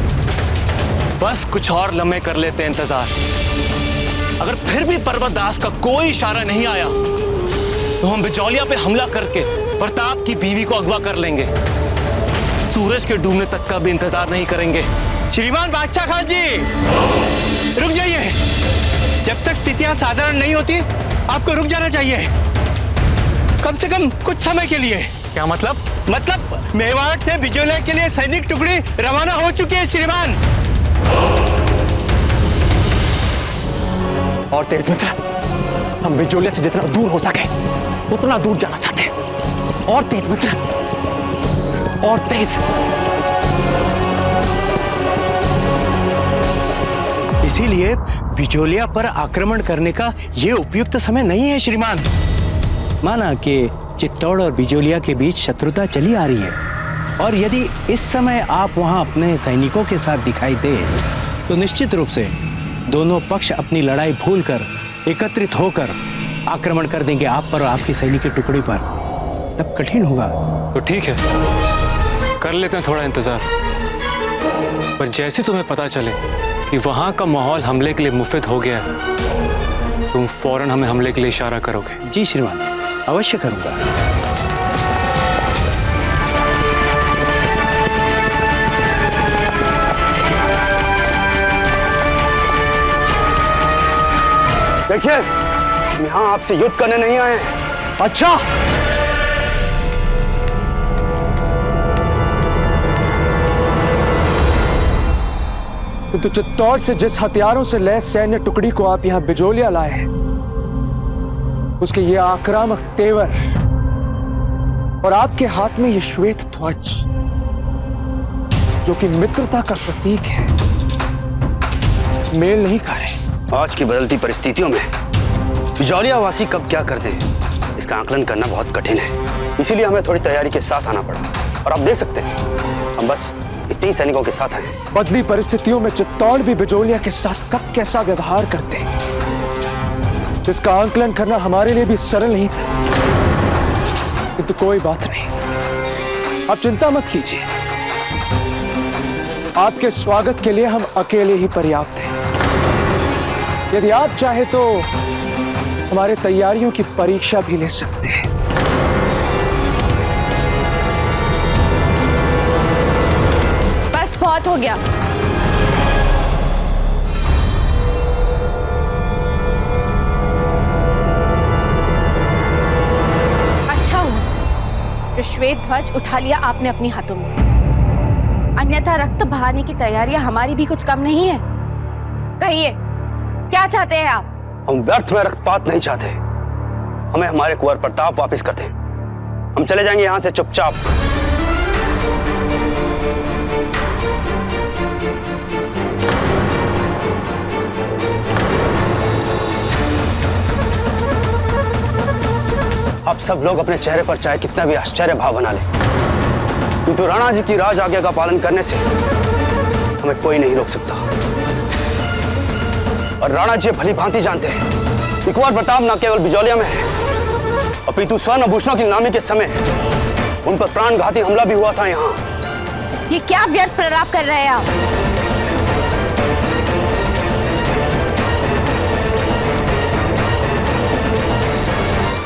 बस कुछ और लम्हे कर लेते हैं इंतजार। अगर फिर भी पर्वत दास का कोई इशारा नहीं आया तो हम बिचौलिया पे हमला करके प्रताप की बीवी को अगवा कर लेंगे। सूरज के डूबने तक का भी इंतजार नहीं करेंगे। श्रीमान बादशाह खान जी, रुक जाइए। जब तक स्थितियां साधारण नहीं होती आपको रुक जाना चाहिए, कम से कम कुछ समय के लिए। क्या मतलब? मतलब मेवाड़ से बिजोलिया के लिए सैनिक टुकड़ी रवाना हो चुकी है श्रीमान। और तेज मित्र, हम बिजोलिया से जितना दूर हो सके उतना दूर जाना चाहते हैं। और तेज मित्र, और तेज। इसीलिए बिजोलिया पर आक्रमण करने का यह उपयुक्त समय नहीं है श्रीमान। माना कि चित्तौड़ और बिजोलिया के बीच शत्रुता चली आ रही है, और यदि इस समय आप वहां अपने सैनिकों के साथ दिखाई दे तो निश्चित रूप से दोनों पक्ष अपनी लड़ाई भूलकर एकत्रित होकर आक्रमण कर देंगे आप पर और आपकी सैनिक टुकड़ी पर। तब कठिन होगा। तो ठीक है, कर लेते हैं थोड़ा इंतजार। पर जैसे तुम्हें पता चले कि वहां का माहौल हमले के लिए मुफिद हो गया है, तुम फौरन हमें हमले के लिए इशारा करोगे? जी श्रीमान, अवश्य करूंगा। देखिए, हम यहां आपसे युद्ध करने नहीं आए हैं। अच्छा, तो चित्तौड़ से जिस हथियारों से लैस सैन्य टुकड़ी को आप यहां बिजोलिया लाए हैं, उसके ये आक्रामक तेवर और आपके हाथ में ये श्वेत ध्वज जो कि मित्रता का प्रतीक है, मेल नहीं खा रहे। आज की बदलती परिस्थितियों में बिजौलिया वासी कब क्या कर दें, इसका आकलन करना बहुत कठिन है। इसीलिए हमें थोड़ी तैयारी के साथ आना पड़ा। और आप देख सकते हैं, हम बस इतने ही सैनिकों के साथ आए। बदली परिस्थितियों में चित्तौड़ भी बिजोलिया के साथ कब कैसा व्यवहार करते हैं, जिसका आकलन करना हमारे लिए भी सरल नहीं था। किंतु कोई बात नहीं, आप चिंता मत कीजिए। आपके स्वागत के लिए हम अकेले ही पर्याप्त हैं। यदि आप चाहे तो हमारे तैयारियों की परीक्षा भी ले सकते हैं। बस बहुत हो गया। अच्छा हुआ जो श्वेत ध्वज उठा लिया आपने अपने हाथों में, अन्यथा रक्त बहाने की तैयारियां हमारी भी कुछ कम नहीं है। कहिए, क्या चाहते हैं आप? हम व्यर्थ में रक्तपात नहीं चाहते। हमें हमारे कुंवर प्रताप वापस कर दें। हम चले जाएंगे यहां से चुपचाप। आप सब लोग अपने चेहरे पर चाहे कितना भी आश्चर्य भाव बना ले, किंतु राणा जी की राज आज्ञा का पालन करने से हमें कोई नहीं रोक सकता। और राणा जी भली भांति जानते हैं कि कुंवर प्रताप न केवल बिजौलिया में है, अपितु स्वर्ण आभूषणों की नीलामी के समय उन पर प्राणघाती हमला भी हुआ था यहाँ। ये क्या व्यर्थ प्रलाप कर रहे हैं आप?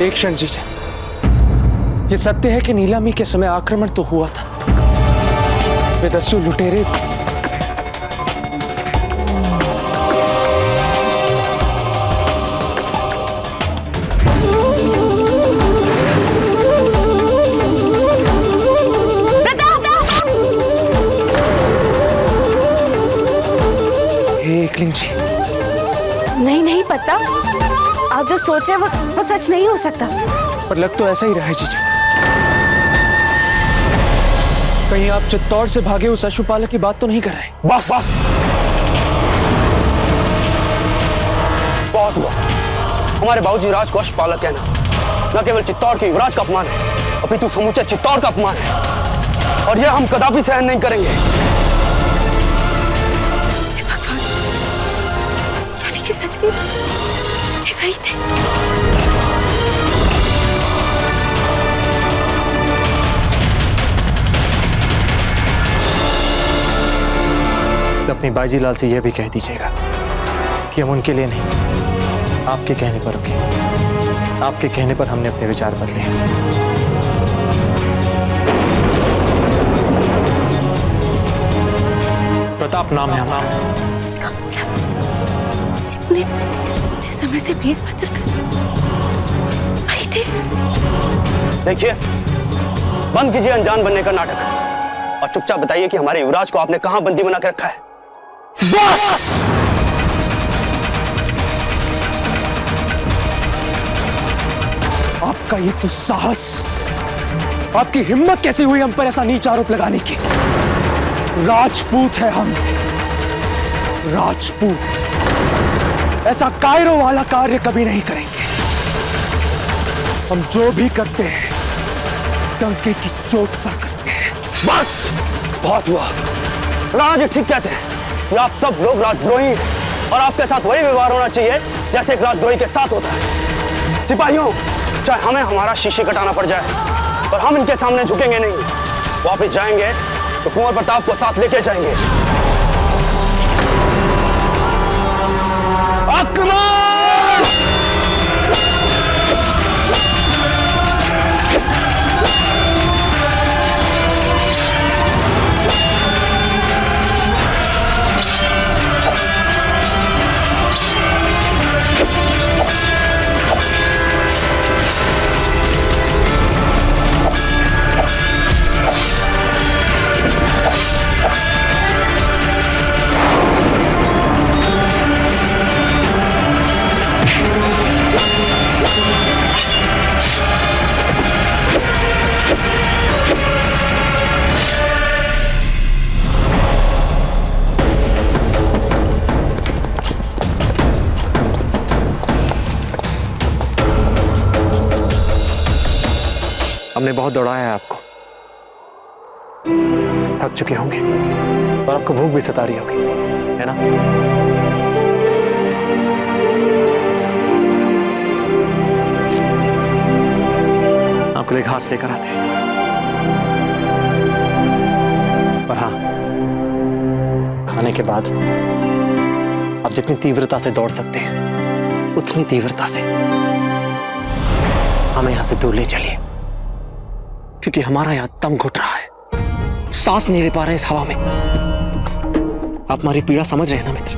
एक क्षण जीजा, ये सत्य है कि नीलामी के समय आक्रमण तो हुआ था, वे दस्यु लुटेरे एकलिंग जी। नहीं नहीं पता, आप जो सोच रहे हैं वो सच नहीं हो सकता। पर लग तो ऐसा ही रहा है जीजा। कहीं आप चित्तौड़ से भागे उस अश्वपालक की बात तो नहीं कर रहे? बस बस, बहुत हुआ। हमारे बाबूजी राज को अश्वपालक कहना न केवल चित्तौड़ के युवराज का अपमान है, अपितु समूचे चित्तौड़ का अपमान है, और यह हम कदापि सहन नहीं करेंगे। कि सच में वही थे। तो अपनी बाजीलाल से यह भी कह दीजिएगा कि हम उनके लिए नहीं, आपके कहने पर रुके। आपके कहने पर हमने अपने विचार बदले हैं। प्रताप नाम है हमारा। इसका मतलब इतने समय से भेष बदल कर वही थे। देखिए, बंद कीजिए अनजान बनने का नाटक और चुपचाप बताइए कि हमारे युवराज को आपने कहां बंदी बना के रखा है। बस! आपका ये तो साहस, आपकी हिम्मत कैसे हुई हम पर ऐसा नीच आरोप लगाने की? राजपूत है हम, राजपूत। ऐसा कायरों वाला कार्य कभी नहीं करेंगे। हम जो भी करते हैं डंके की चोट पर करते हैं। बस, बहुत हुआ। राणा जी ठीक कहते हैं कि आप सब लोग राजद्रोही हैं और आपके साथ वही व्यवहार होना चाहिए जैसे एक राजद्रोही के साथ होता है। सिपाहियों, चाहे हमें हमारा शीशी कटाना पड़ जाए, पर हम इनके सामने झुकेंगे नहीं। वापस जाएंगे तो कुंवर प्रताप को साथ लेके जाएंगे। आक्रमण! हमने बहुत दौड़ाया है आपको, थक चुके होंगे और आपको भूख भी सता रही होगी, है ना? आपके लिए घास लेकर आते हैं। पर हाँ, खाने के बाद आप जितनी तीव्रता से दौड़ सकते हैं उतनी तीव्रता से हमें यहां से दूर ले चलिए, क्योंकि हमारा यहां दम घुट रहा है, सांस नहीं ले पा रहे इस हवा में। आप हमारी पीड़ा समझ रहे हैं ना मित्र?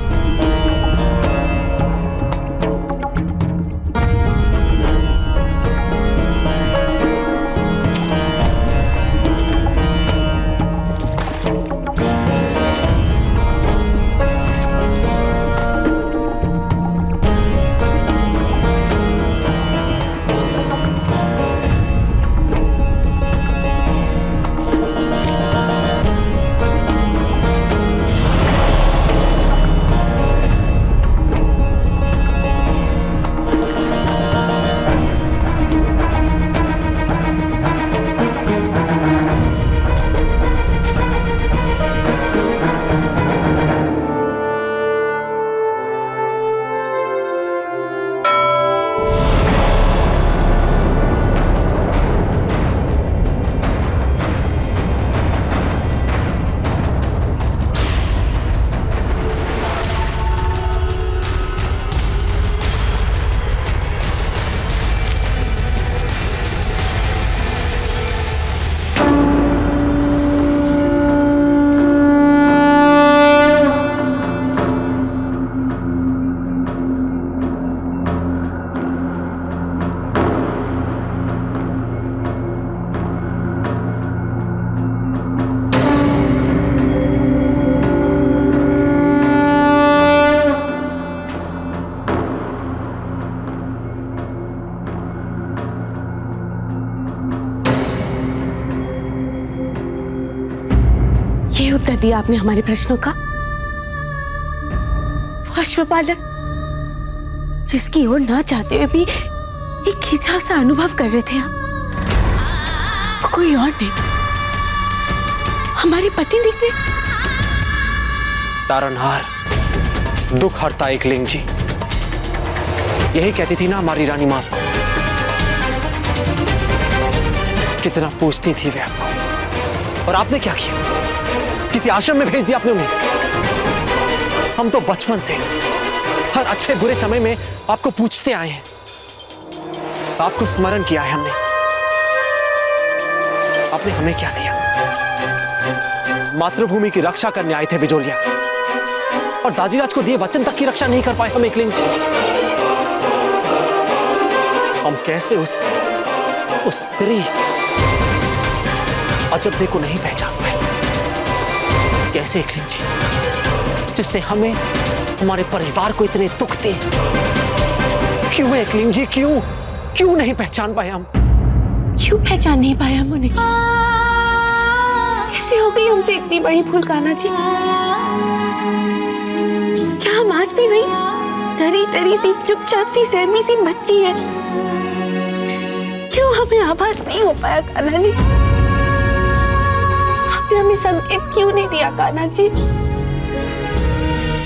सही उत्तर दिया आपने हमारे प्रश्नों का। अश्वपालक जिसकी ओर ना चाहते हुए भी एक खिंचाव सा अनुभव कर रहे थे आप, वो कोई और नहीं, हमारे पति निकले। तारनहार, दुख हरता एकलिंग जी, यही कहती थी ना हमारी रानी मां को। कितना पूछती थी वे आपको, और आपने क्या किया? किसी आश्रम में भेज दिया आपने उन्हें। हम तो बचपन से हर अच्छे बुरे समय में आपको पूछते आए हैं, आपको स्मरण किया है हमने। आपने हमें क्या दिया? मातृभूमि की रक्षा करने आए थे बिजोलिया, और दाजीराज को दिए वचन तक की रक्षा नहीं कर पाए हम एकलिंग जी। हम कैसे उस स्त्री अजब्दे को नहीं पहचान पाए? कैसे एकलिंग जी, जिसने हमें, हमारे परिवार को इतने दुख दिए? क्यों एकलिंग जी, क्यों नहीं पहचान पाए हम? क्यों पहचान नहीं पाए हम उन्हें? कैसे हो गई हमसे इतनी बड़ी भूल कान्हा जी? क्या हम आज भी वही डरी डरी सी, चुपचाप सी, सहमी सी बच्ची है? क्यों हमें आभास नहीं हो पाया कान्हा जी? आपने हमें संकेत क्यों नहीं दिया कान्हा जी?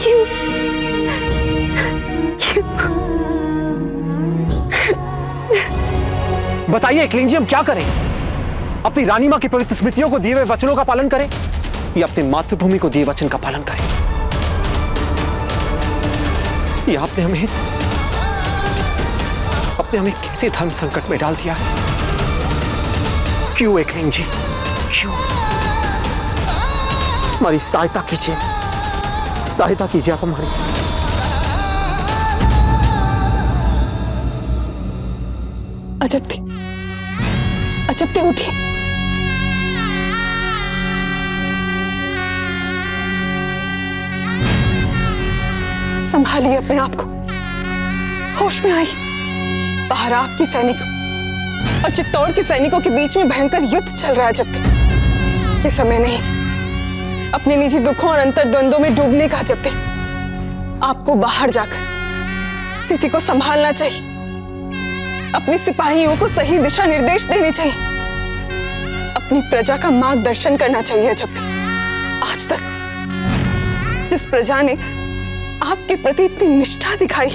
क्यों? बताइए एकलिंग जी, हम क्या करें? अपनी रानी मां की पवित्र स्मृतियों को दिए हुए वचनों का पालन करें, या अपनी मातृभूमि को दिए वचन का पालन करें? या आपने हमें कैसे धर्म संकट में डाल दिया है? क्यों एकलिंग जी, क्यों? हमारी सहायता कीजिए आप हमारी। अजब्दे उठी। संभालिए अपने आप को, होश में आई। बाहर आपकी सैनिकों और चित्तौड़ के सैनिकों के बीच में भयंकर युद्ध चल रहा है। अजब्दे, ये समय नहीं अपने निजी दुखों और अंतर्द्वंदों में डूबने का। अजब्दे, आपको बाहर जाकर स्थिति को संभालना चाहिए, अपने सिपाहियों को सही दिशा निर्देश देने चाहिए, अपनी प्रजा का मार्गदर्शन करना चाहिए। अजब्दे, आज तक जिस प्रजा ने आपके प्रति इतनी निष्ठा दिखाई,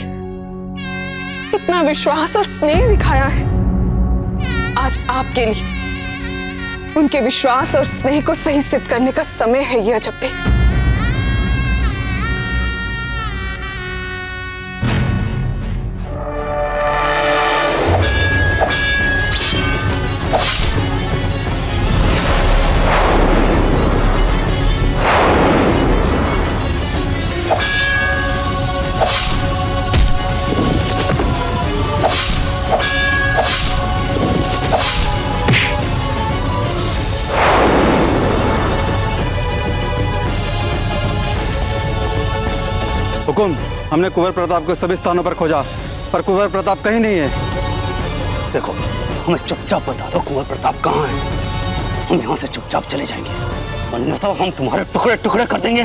इतना विश्वास और स्नेह दिखाया है, आज आपके लिए उनके विश्वास और स्नेह को सही सिद्ध करने का समय है ये। अजब्दे, हुकुम, हमने कुंवर प्रताप को सभी स्थानों पर खोजा, पर कुंवर प्रताप कहीं नहीं है। देखो, हमें चुपचाप बता दो कुंवर प्रताप कहाँ है, हम यहाँ से चुपचाप चले जाएंगे, वरना तो हम तुम्हारे टुकड़े टुकड़े कर देंगे।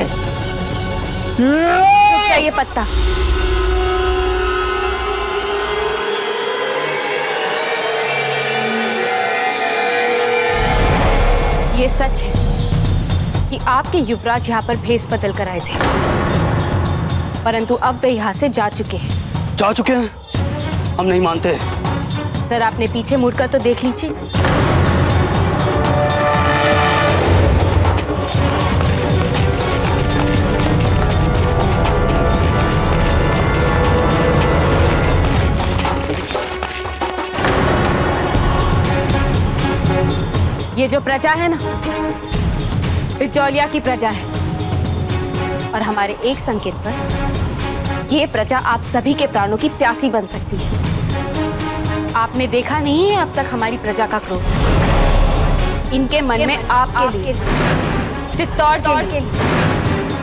ये पत्ता, ये सच है कि आपके युवराज यहाँ पर भेष बदल कर आए थे, परंतु अब वे यहाँ से जा चुके हैं। जा चुके हैं? हम नहीं मानते। सर, आपने पीछे मुड़कर तो देख लीजिए। ये जो प्रजा है ना, बिजौलिया की प्रजा है, और हमारे एक संकेत पर ये प्रजा आप सभी के प्राणों की प्यासी बन सकती है। आपने देखा नहीं है अब तक हमारी प्रजा का क्रोध। इनके मन में आपके लिए, चित्तौड़ के लिए,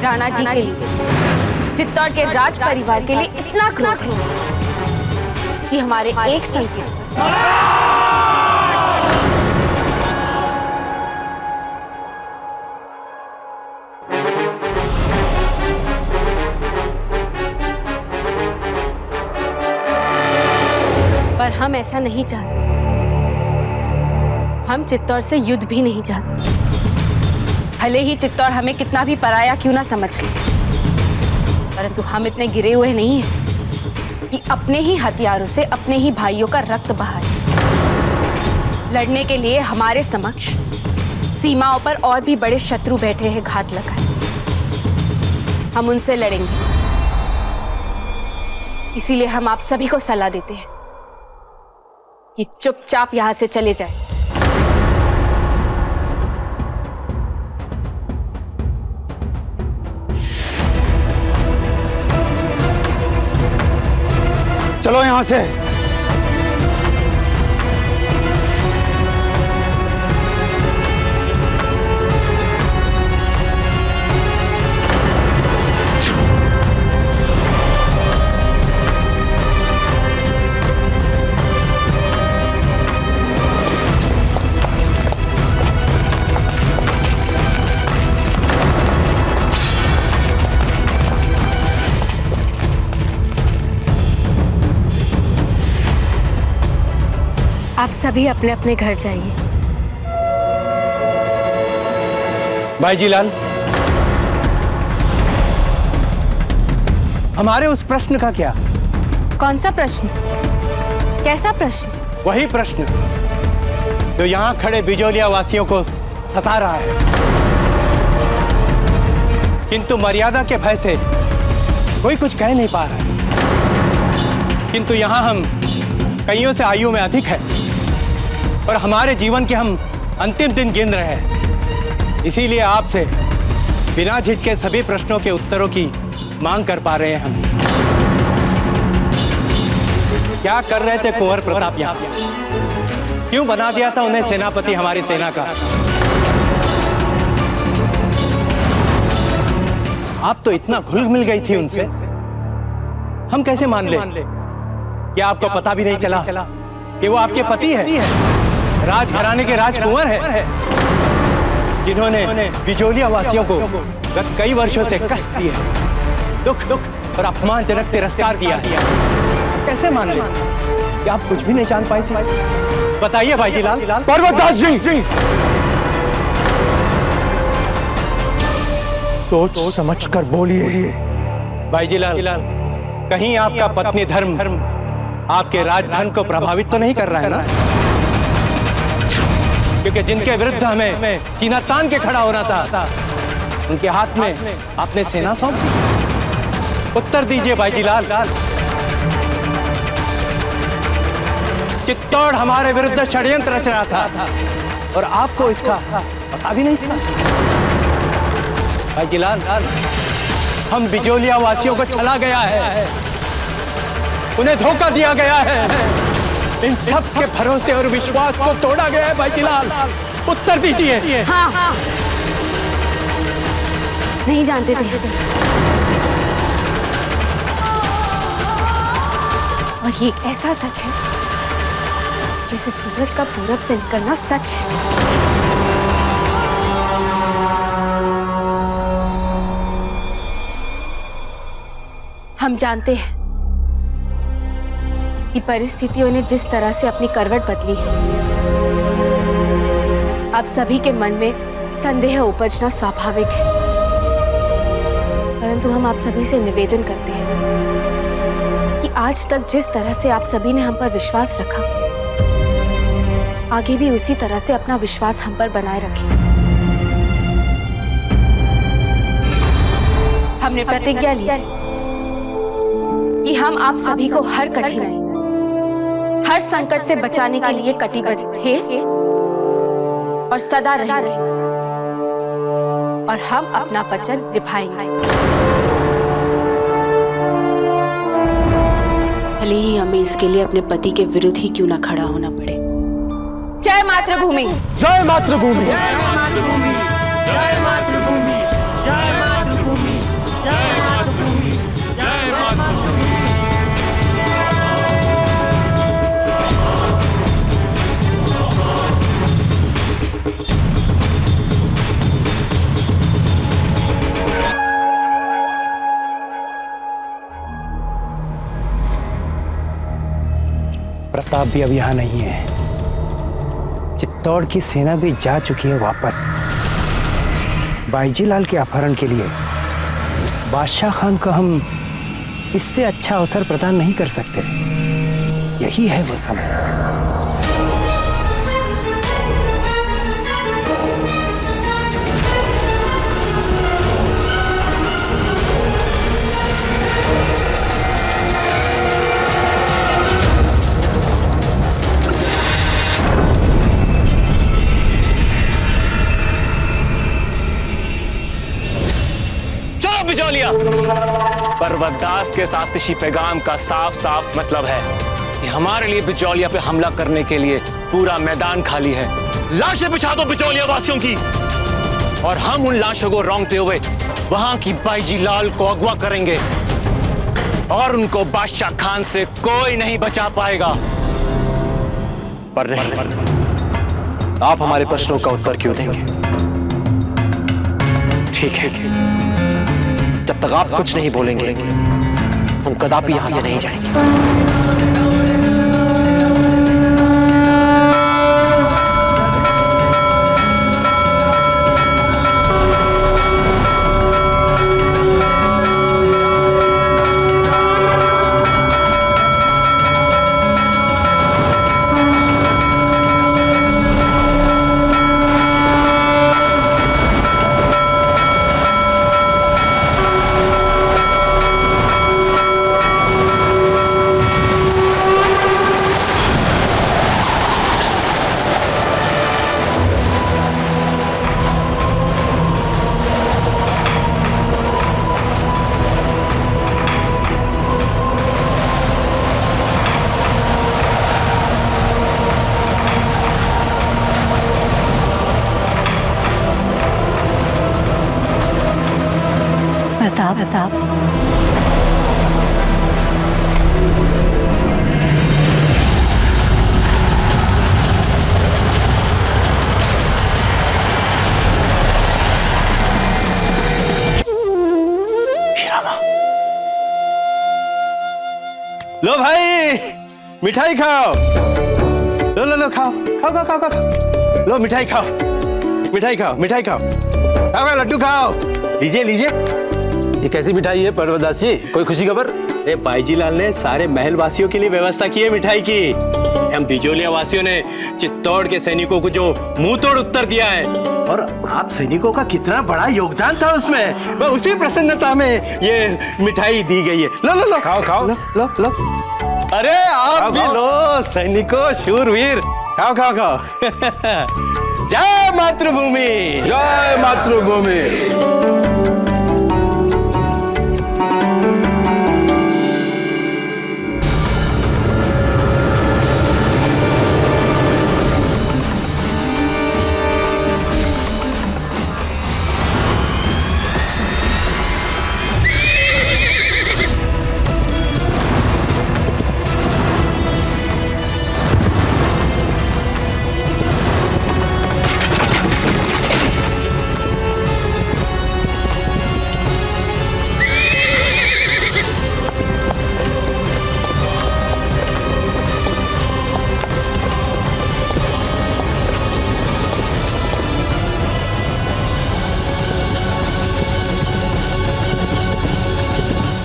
राणा जी के लिए, चित्तौड़ के राज परिवार के लिए इतना क्रोध है कि हमारे एक संकेत हम ऐसा नहीं चाहते। हम चित्तौड़ से युद्ध भी नहीं चाहते, भले ही चित्तौड़ हमें कितना भी पराया क्यों ना समझ ले, परंतु हम इतने गिरे हुए नहीं हैं कि अपने ही हथियारों से अपने ही भाइयों का रक्त बहाए। लड़ने के लिए हमारे समक्ष सीमाओं पर और भी बड़े शत्रु बैठे हैं घात लगाए। हम उनसे लड़ेंगे। इसीलिए हम आप सभी को सलाह देते हैं कि चुपचाप यहां से चले जाएं। चलो यहां से। आप सभी अपने अपने घर जाइए। भाईजीलाल, हमारे उस प्रश्न का क्या? कौन सा प्रश्न? कैसा प्रश्न? वही प्रश्न जो यहां खड़े बिजोलिया वासियों को सता रहा है, किंतु मर्यादा के भय से कोई कुछ कह नहीं पा रहा है। किंतु यहां हम कईयों से आयु में अधिक है और हमारे जीवन के हम अंतिम दिन गिन रहे हैं। इसीलिए आपसे बिना झिझके सभी प्रश्नों के उत्तरों की मांग कर पा रहे हैं हम। क्या कर रहे थे कुंवर प्रताप यहाँ? क्यों बना दिया था उन्हें सेनापति हमारी सेना का? आप तो इतना घुल मिल गई थी उनसे, हम कैसे मान ले? क्या आपको पता भी नहीं चला कि वो आपके पति है, राजघराने के राजकुंवर है, जिन्होंने बिजोलिया वासियों को गत कई वर्षों से कष्ट दिए, दुख और अपमानजनक तिरस्कार किया है। कैसे मान ले कि आप कुछ भी नहीं जान पाए थे? बताइए भाईजीलाल। पर्वतदास जी, सोच समझ कर बोलिए। भाईजीलाल, कहीं आपका पत्नी धर्म आपके राजधन को प्रभावित तो नहीं कर रहा है ना? क्योंकि जिनके विरुद्ध हमें सीना तान के खड़ा होना था, उनके हाथ में आपने सेना सौंप दी। उत्तर दीजिए भाईजीलाल। चित्तौड़ हमारे विरुद्ध षड्यंत्र रच रहा था और आपको इसका पता भी नहीं था। भाईजीलाल, हम बिजोलिया वासियों को छला गया है, उन्हें धोखा दिया गया है, इन सब के भरोसे और विश्वास को तोड़ा गया है। भाईजीलाल, उत्तर दीजिए। हाँ, नहीं जानते थे, और ये एक ऐसा सच है जैसे सूरज का पूरब से निकलना सच है। हम जानते हैं कि परिस्थितियों ने जिस तरह से अपनी करवट बदली है, आप सभी के मन में संदेह उपजना स्वाभाविक है। परंतु हम आप सभी से निवेदन करते हैं कि आज तक जिस तरह से आप सभी ने हम पर विश्वास रखा, आगे भी उसी तरह से अपना विश्वास हम पर बनाए रखें। हमने प्रतिज्ञा ली कि हम आप सभी को हर कठिनाई, हर संकट से बचाने के लिए कटिबद्ध थे और सदा रहेंगे, और हम अपना वचन निभाएंगे, भले ही हमें इसके लिए अपने पति के विरुद्ध ही क्यों ना खड़ा होना पड़े। जय मातृभूमि! जय मातृभूमि! जय मातृभूमि! जय मातृभूमि! जय मातृभूमि! जय मातृभूमि! जय मातृभूमि! प्रताप प्रताप भी अब यहाँ नहीं है। चित्तौड़ की सेना भी जा चुकी है वापस। बाईजी लाल के अपहरण के लिए बादशाह खान को हम इससे अच्छा अवसर प्रदान नहीं कर सकते। यही है वो समय। बिजौलिया, पर्वतदास के सातिशी पैगाम का साफ साफ मतलब है कि हमारे लिए बिजौलिया पे हमला करने के लिए पूरा मैदान खाली है। लाशें बिछा दो बिजौलिया वासियों की, और हम उन लाशों को रौंदते हुए वहां की बाईजी लाल को अगवा करेंगे और उनको बादशाह खान से कोई नहीं बचा पाएगा। पर नहीं, आप हमारे प्रश्नों का उत्तर क्यों देंगे? ठीक है, जब तक आप कुछ नहीं बोलेंगे हम कदापि यहां से नहीं जाएंगे। प्रताप, लो भाई मिठाई खाओ, लो लो लो खाओ खाओ खाओ खाओ खाओ, लो मिठाई खाओ, मिठाई खाओ, मिठाई खाओ, खाओ लड्डू खाओ, लीजिए लीजिए। ये कैसी मिठाई है पर्वतदास जी, कोई खुशी खबर? बाईजी लाल ने सारे महल वासियों के लिए व्यवस्था की है मिठाई की। हम बिजौलिया वासियों ने चित्तौड़ के सैनिकों को जो मुंह तोड़ उत्तर दिया है, और आप सैनिकों का कितना बड़ा योगदान था उसमें, वह उसी प्रसन्नता में ये मिठाई दी गई है। लो लो लो खाओ खाओ, लो लो लो। अरे आप भी लो सैनिकों, शूरवीर, खाओ खाओ खाओ। जय मातृभूमि, जय मातृभूमि।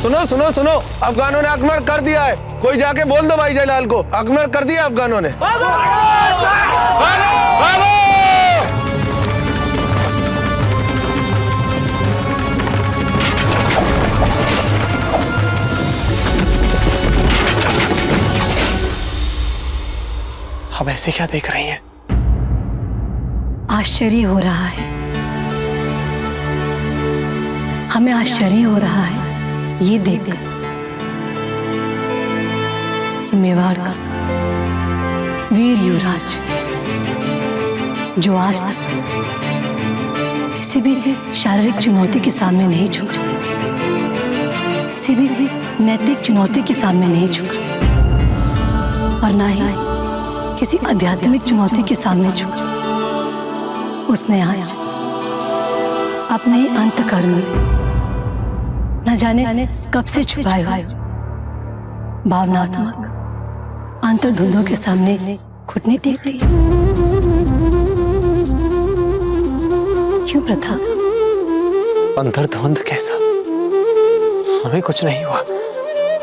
सुनो सुनो सुनो, अफगानों ने आक्रमण कर दिया है। कोई जाके बोल दो भाई जयलाल को, आक्रमण कर दिया अफगानों ने। अब ऐसे क्या देख रही हैं? आश्चर्य हो रहा है, हमें आश्चर्य हो रहा है ये देखकर कि मेवाड़ का वीर युवराज, जो आज तक किसी भी शारीरिक चुनौती के सामने नहीं झुका, किसी भी नैतिक चुनौती के सामने नहीं झुका, और ना ही किसी आध्यात्मिक चुनौती के सामने झुका, उसने आज अपने अंतःकरण में न जाने कब से छुपाए हुए भावनात्मक अंतर्धुंधों के सामने घुटने टेकती। क्यों प्रताप? अंतर्धुंध कैसा? हमें कुछ नहीं हुआ,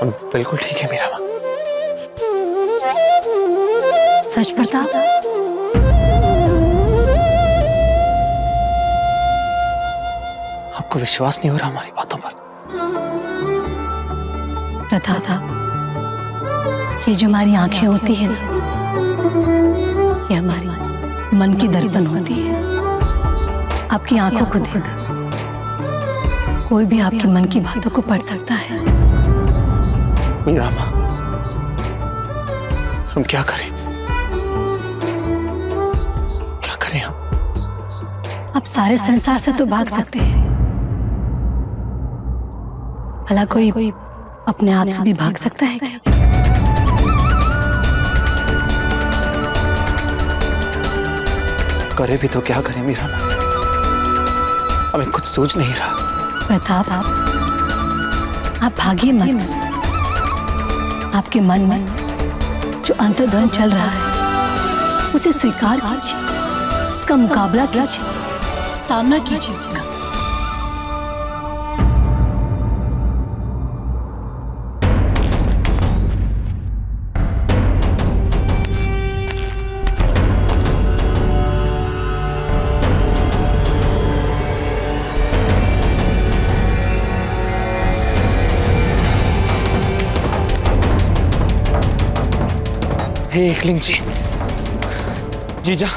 हम बिल्कुल ठीक है मीरा माँ। सच प्रताप? आपको विश्वास नहीं हो रहा हमारी बातों पर? प्रताप, ये जो हमारी आंखें होती है ना, ये हमारी मन की दर्पण होती है। आपकी आंखों को देख कोई भी आपके मन की बातों को पढ़ सकता है। मीरा माँ, हम क्या करें? क्या करें हम? आप सारे संसार से तो भाग सकते हैं, भला कोई अपने आप से भी भाग सकता है क्या? करे भी तो क्या करें मीरा माँ, हमें कुछ सूझ नहीं रहा। प्रताप, आप भागिए मत। आपके मन में जो अंतर्द्वंद चल रहा है उसे स्वीकार कीजिए, उसका मुकाबला कीजिए, सामना कीजिए उसका। हे एकलिंग जी, जीजा,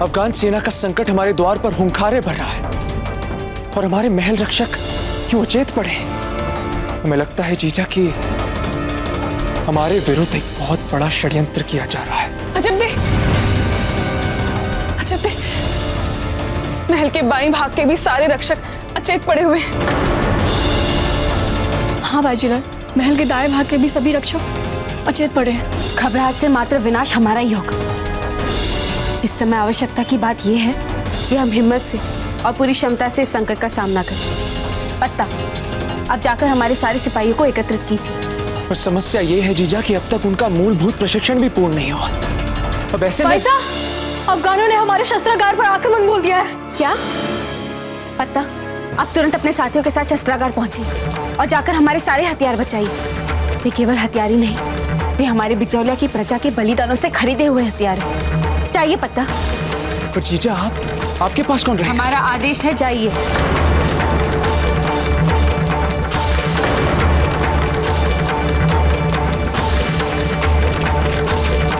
अफगान सेना का संकट हमारे द्वार पर हुंकारे भर रहा है और हमारे महल रक्षक क्यों अचेत पड़े हैं। हमें लगता है जीजा कि हमारे विरुद्ध एक बहुत बड़ा षड्यंत्र किया जा रहा है। अजब दे, महल के बाईं भाग के भी सारे रक्षक अचेत पड़े हुए हैं। हाँ बाजीलाल, महल के दाएं भाग के भी सभी रक्षक अचेत पड़े हैं। घबराहट से मात्र विनाश हमारा ही होगा। इस समय आवश्यकता की बात यह है कि हम हिम्मत से और पूरी क्षमता से इस संकट का सामना करें। पत्ता, अब जाकर हमारे सारे सिपाहियों को एकत्रित कीजिए। पर समस्या ये है जीजा कि अब तक उनका मूलभूत प्रशिक्षण भी पूर्ण नहीं हुआ। अब ऐसे में अफगानों ने हमारे शस्त्रागार पर आक्रमण बोल दिया है। क्या? पत्ता, अब तुरंत अपने साथियों के साथ शस्त्रागार पहुंचिए और जाकर हमारे सारे हथियार बचाइए। वे केवल हथियार ही नहीं, वे हमारे बिजौलिया की प्रजा के बलिदानों से खरीदे हुए हथियार हैं। चाहिए पत्ता। पर जीजा, आपके पास कौन रहेगा? हमारा आदेश है, जाइए।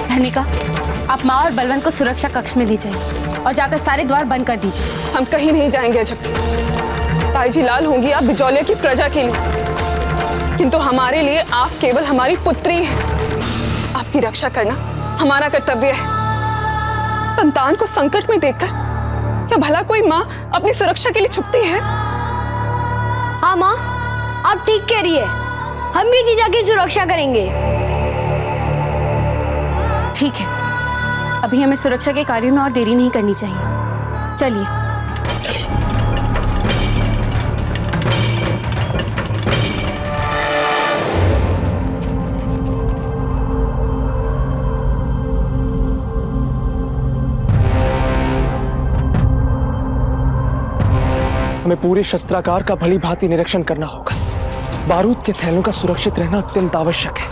धनिका, आप माँ और बलवंत को सुरक्षा कक्ष में ले जाइए और जाकर सारे द्वार बंद कर दीजिए। हम कहीं नहीं जाएंगे अजब। बाईजी लाल होंगी आप बिजौलिया की प्रजा के लिए, किंतु हमारे लिए आप केवल हमारी पुत्री हैं। आपकी रक्षा करना हमारा कर्तव्य है। संतान को संकट में देखकर क्या भला कोई माँ अपनी सुरक्षा के लिए छुपती है? हाँ माँ, आप ठीक कह रही है, हम भी जीजा की सुरक्षा करेंगे। ठीक है, अभी हमें सुरक्षा के कार्यों में और देरी नहीं करनी चाहिए। चलिए। हमें पूरे शस्त्रागार का भली भांति निरीक्षण करना होगा। बारूद के थैलों का सुरक्षित रहना अत्यंत आवश्यक है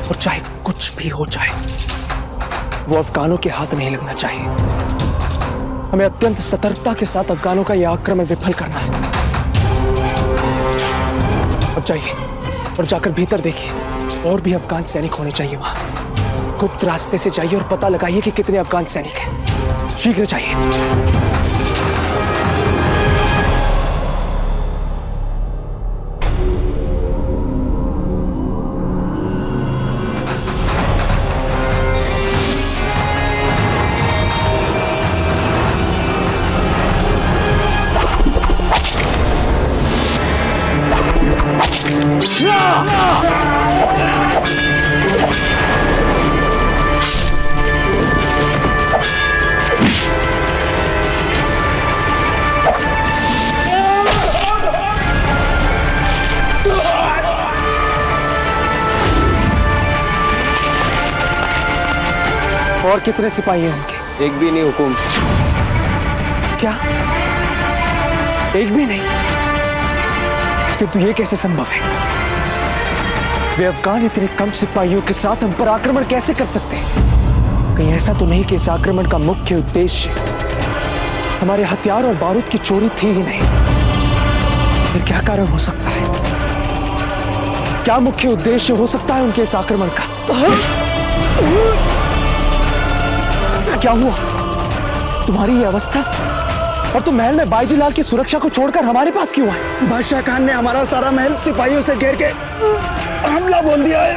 और चाहे कुछ भी हो जाए वो अफगानों के हाथ नहीं लगना चाहिए। हमें अत्यंत सतर्कता के साथ अफगानों का यह आक्रमण विफल करना है। अब जाइए और जाकर भीतर देखिए, और भी अफगान सैनिक होने चाहिए वहां। गुप्त रास्ते से जाइए और पता लगाइए कि कितने अफगान सैनिक हैं। शीघ्र जाइए। और कितने सिपाही हैं उनके? एक भी नहीं हुकुम। क्या? एक भी नहीं? किंतु ये कैसे संभव है? वे अफगान इतने कम सिपाहियों के साथ हम पर आक्रमण कैसे कर सकते हैं? कहीं ऐसा तो नहीं कि इस आक्रमण का मुख्य उद्देश्य हमारे हथियार और बारूद की चोरी थी ही नहीं? फिर क्या कारण हो सकता है? क्या मुख्य उद्देश्य हो सकता है उनके इस आक्रमण का? क्या हुआ? तुम्हारी ये अवस्था? और तुम महल में बाईजी लाल की सुरक्षा को छोड़कर हमारे पास क्यों आए? बादशाह खान ने हमारा सारा महल सिपाहियों से घेर के हमला बोल दिया है।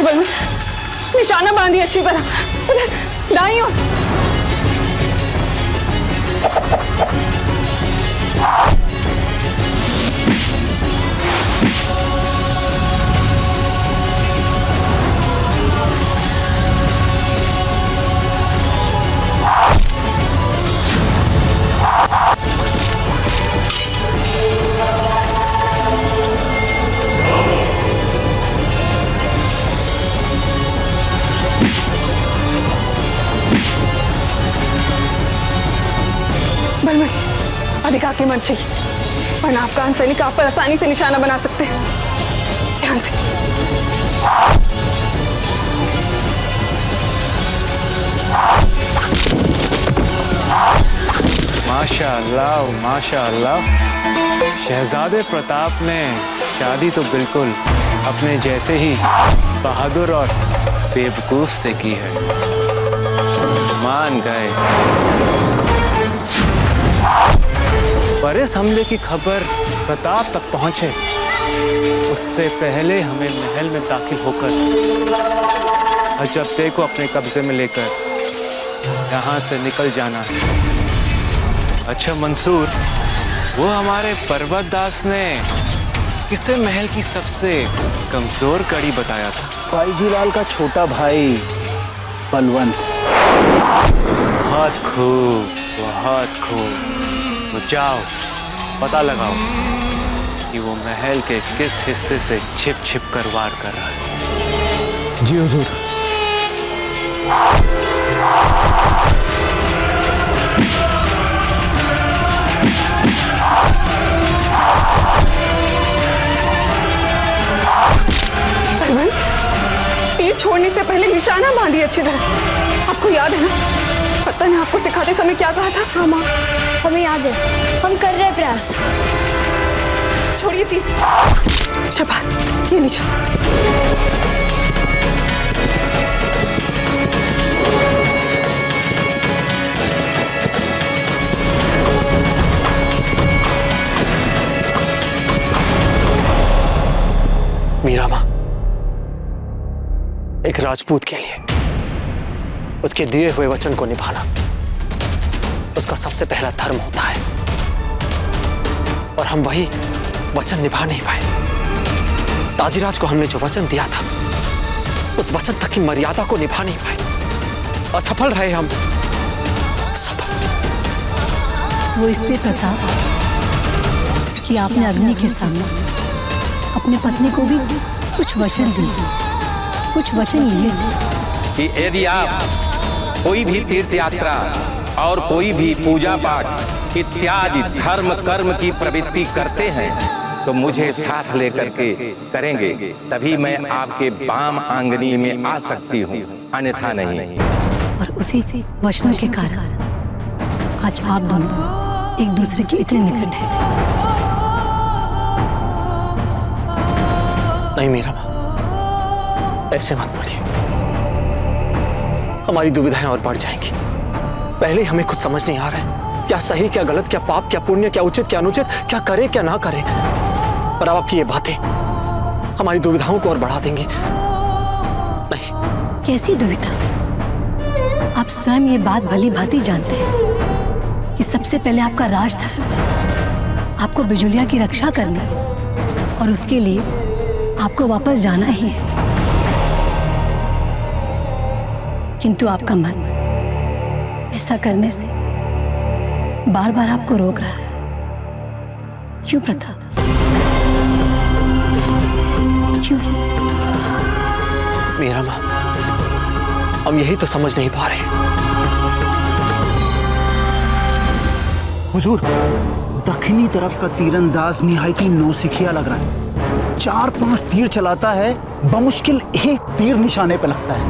बलवन, निशाना बांधी अच्छी तरह, उधर दाईं ओर। बलवन, अधिक आक्रामण चाहिए, वरना अफगान सैनिक आप पर आसानी से निशाना बना सकते हैं। ध्यान से। माशाअल्लाह, माशाअल्लाह। शहजादे प्रताप ने शादी तो बिल्कुल अपने जैसे ही बहादुर और बेवकूफ से की है। मान गए। पर इस हमले की खबर प्रताप तक पहुंचे उससे पहले हमें महल में दाखिल होकर अजब्दे को अपने कब्जे में लेकर यहाँ से निकल जाना है। अच्छा मंसूर, वो हमारे पर्वत दास ने किसे महल की सबसे कमजोर कड़ी बताया था? बाईजी लाल का छोटा भाई बलवंत। बहुत खूब, बहुत खूब। तो जाओ पता लगाओ कि वो महल के किस हिस्से से छिप छिप कर वार कर रहा है। जी हुजूर। बलवन, तीर छोड़ने से पहले निशाना बांधी अच्छी तरह। आपको याद है ना, पता ने आपको सिखाते समय क्या कहा था? हाँ माँ, हमें याद है, हम कर रहे हैं प्रयास। छोड़िए तीर। शाबाश, ये नीचे। मीरा माँ, एक राजपूत के लिए उसके दिए हुए वचन को निभाना उसका सबसे पहला धर्म होता है, और हम वही वचन निभा नहीं पाए। ताजीराज को हमने जो वचन दिया था उस वचन तक की मर्यादा को निभा नहीं पाए। असफल रहे हम, सफल। वो इसलिए प्रताप कि आपने अग्नि के सामने अपनी पत्नी को भी कुछ वचन दिए, कुछ वचन लिए थे कि यदि आप कोई भी तीर्थ यात्रा और कोई भी पूजा पाठ इत्यादि धर्म कर्म की प्रवृत्ति करते हैं तो मुझे साथ लेकर के करेंगे, तभी मैं आपके वाम आंगनी में आ सकती हूँ, अन्यथा नहीं। और उसी वचनों के कारण आज आप दोनों एक दूसरे के इतने निकट हैं। नहीं मीरा माँ, ऐसे मत बोलिए। हमारी दुविधाएं और बढ़ जाएंगी। पहले हमें कुछ समझ नहीं आ रहा है, क्या सही क्या गलत, क्या पाप क्या पुण्य, क्या उचित क्या अनुचित, क्या करे क्या ना करे। पर अब आपकी ये बातें हमारी दुविधाओं को और बढ़ा देंगी। नहीं। कैसी दुविधा? आप स्वयं ये बात भली भांति जानते हैं कि सबसे पहले आपका राजधर्म, आपको बिजुलिया की रक्षा करनी है और उसके लिए आपको वापस जाना ही है। किंतु आपका मन ऐसा करने से बार बार आपको रोक रहा है। क्यों प्रताप? क्यों? मीरा माँ, हम यही तो समझ नहीं पा रहे। हुजूर, दक्षिणी तरफ का तीरंदाज निहायती नौसिखिया लग रहा है। 4-5 तीर चलाता है, बमुश्किल एक तीर निशाने पे लगता है।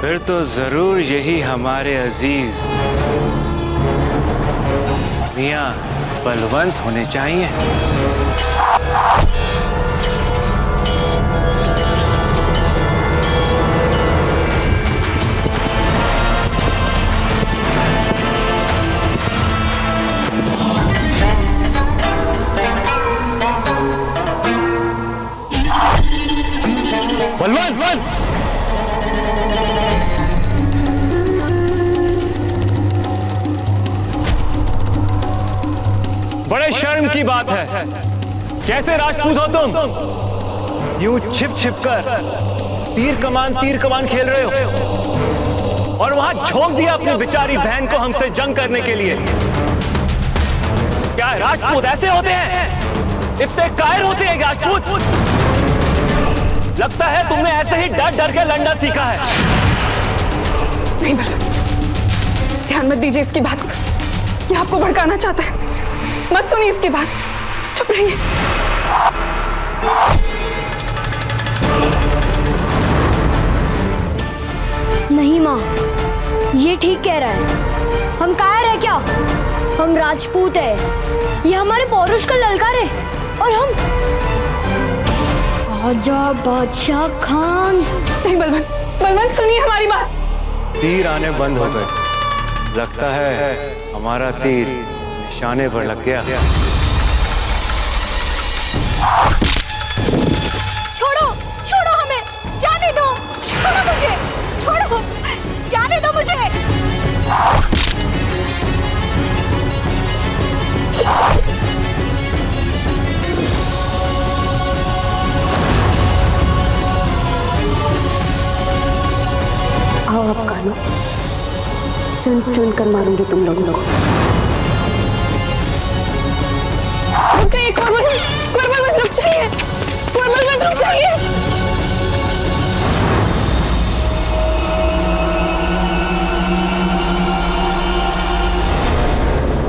फिर तो जरूर यही हमारे अजीज मियां बलवंत होने चाहिए। बलवंत! बड़े शर्म की बात है, कैसे राजपूत हो तुम? यूं छिप छिप कर तीर कमान खेल रहे हो और वहां झोंक दिया अपनी बेचारी बहन को हमसे जंग करने के लिए। क्या राजपूत ऐसे होते हैं? इतने कायर होते हैं राजपूत? लगता है तुमने ऐसे ही डर डर के लड़ना सीखा है। नहीं बलवंत, ध्यान मत दीजिए इसकी बात को। ये आपको भड़काना चाहता है, मत सुनिए इसकी बात, चुप रहिए। नहीं माँ, ये ठीक कह रहा है। हम कायर है क्या? हम राजपूत है। ये हमारे पौरुष का ललकार है और हम आजा बादशाह खान। नहीं बलवंत सुनिए हमारी बात। तीर आने बंद हो गए, लगता है हमारा तीर निशाने पर लग गया। छोड़ो हमें, जाने दो। छोड़ो मुझे, छोड़ो, जाने दो मुझे। आओ अब कानो, चुन चुन कर मारूंगी तुम लोगों को। रुक जाइए कुंवर, रुक जाइए, कुंवर रुक जाइए।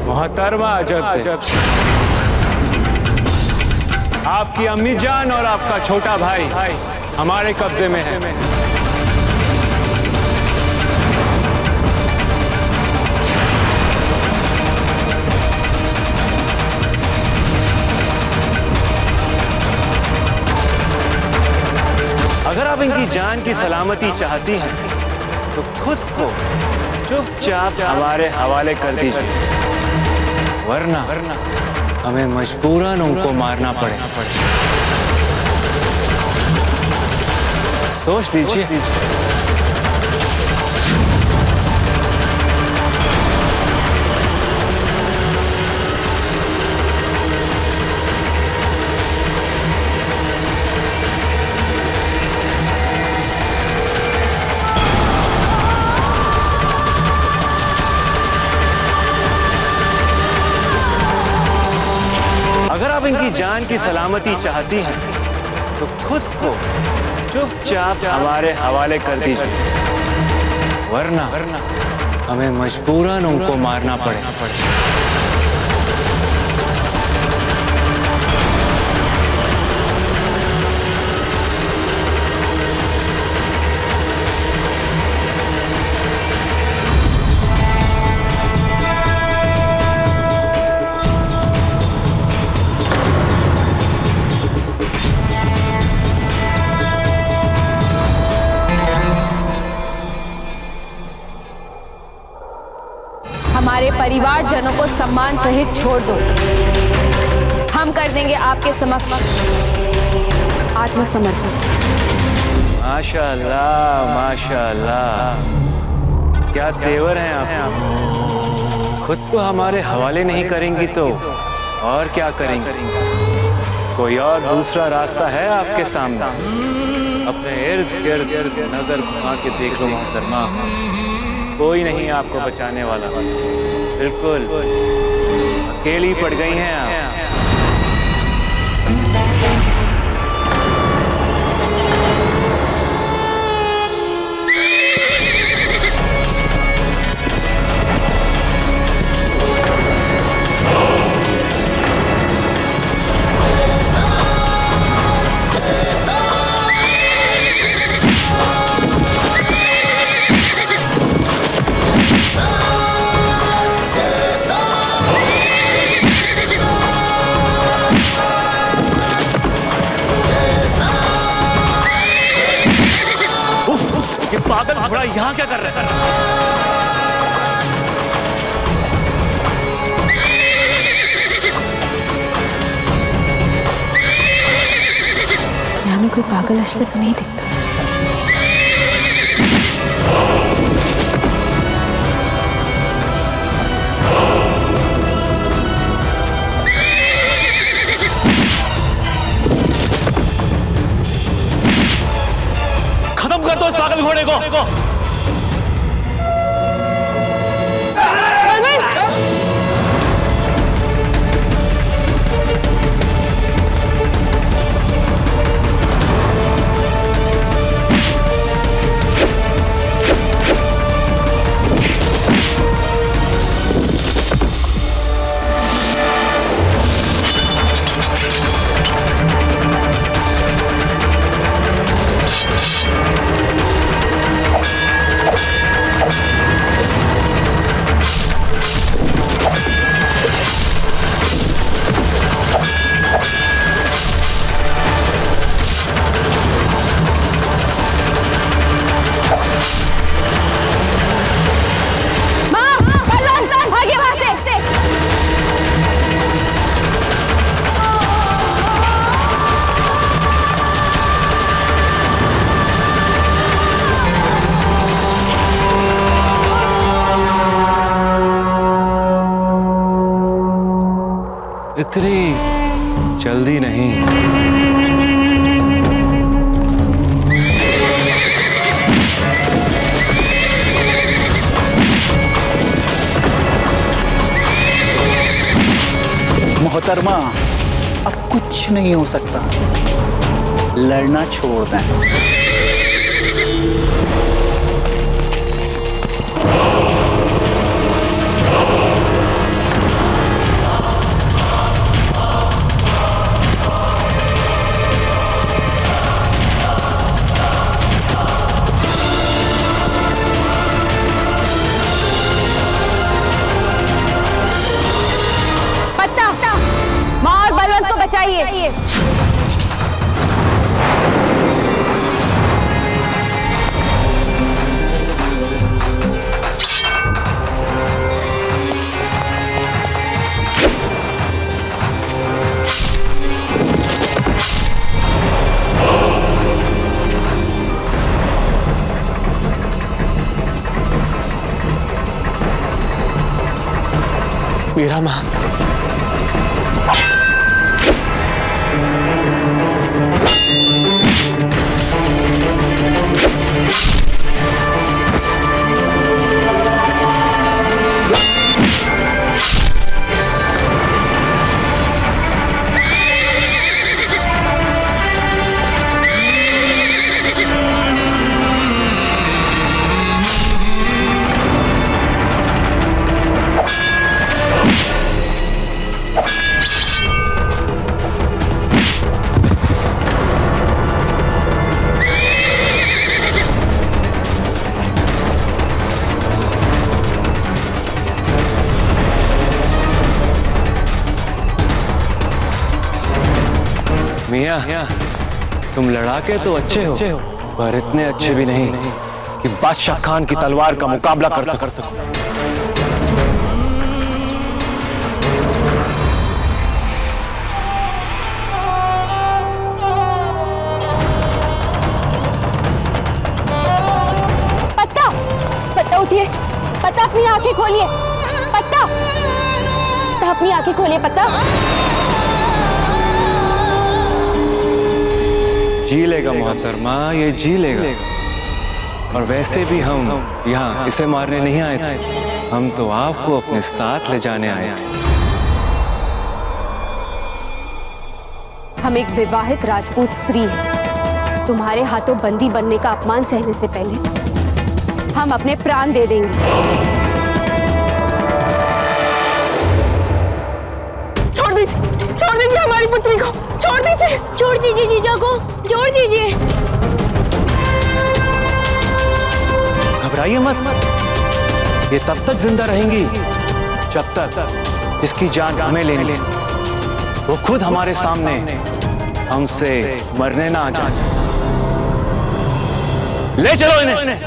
मोहतरमा अजब, आपकी अम्मी जान और आपका छोटा भाई हमारे कब्जे में है। अगर आप इनकी जान की सलामती चाहती हैं तो खुद को चुपचाप हमारे हवाले कर दीजिए, वरना हमें मजबूरन उनको मारना पड़ेगा। सोच लीजिए। अगर आप इनकी जान की सलामती चाहती हैं तो खुद को चुपचाप हमारे हवाले कर दीजिए, वरना हमें मजबूरन उनको मारना पड़ेगा। हमारे परिवारजनों को सम्मान सहित छोड़ दो। हम कर देंगे आपके समक्ष आत्मसमर्पण। माशाअल्लाह, माशाअल्लाह, क्या तेवर हैं आप। खुद को हमारे हवाले नहीं करेंगी तो और क्या करेंगी? कोई और दूसरा रास्ता है आपके सामने? अपने इर्द गिर्द नजर घुमा के देख लो मोहतरमा, कोई नहीं आपको बचाने वाला। बिल्कुल अकेली पड़ गई हैं आप। पागल घोड़ा यहाँ क्या कर रहा है? यहाँ में कोई पागल अश्वित नहीं दिखता। खत्म कर दो इस पागल घोड़े को। इतनी जल्दी नहीं। मोहतरमा, अब कुछ नहीं हो सकता, लड़ना छोड़ दें। चाहिए। मेरा मां मियां, तुम लड़ाके तो अच्छे हो, पर इतने अच्छे भी नहीं कि बादशाह खान की तलवार का मुकाबला कर सको। उठिए, पत्ता अपनी आंखें खोलिए, पत्ता अपनी आंखें खोलिए, पत्ता। जी लेगा मोहतरमा, ये जी लेगा। और वैसे भी हम यहाँ इसे मारने नहीं आए थे, हम तो आपको अपने साथ ले जाने आए थे। हम एक विवाहित राजपूत स्त्री हैं। तुम्हारे हाथों बंदी बनने का अपमान सहने से पहले हम अपने प्राण दे देंगे। छोड़ दीजिए हमारी पुत्री को, छोड़ दीजिए जीजा को, छोड़ दीजिए। घबराइए मत, ये तब तक जिंदा रहेंगी जब तक इसकी जान हमें लेनी है। वो खुद हमारे सामने हमसे मरने ना आ जाए। ले चलो इन्हें।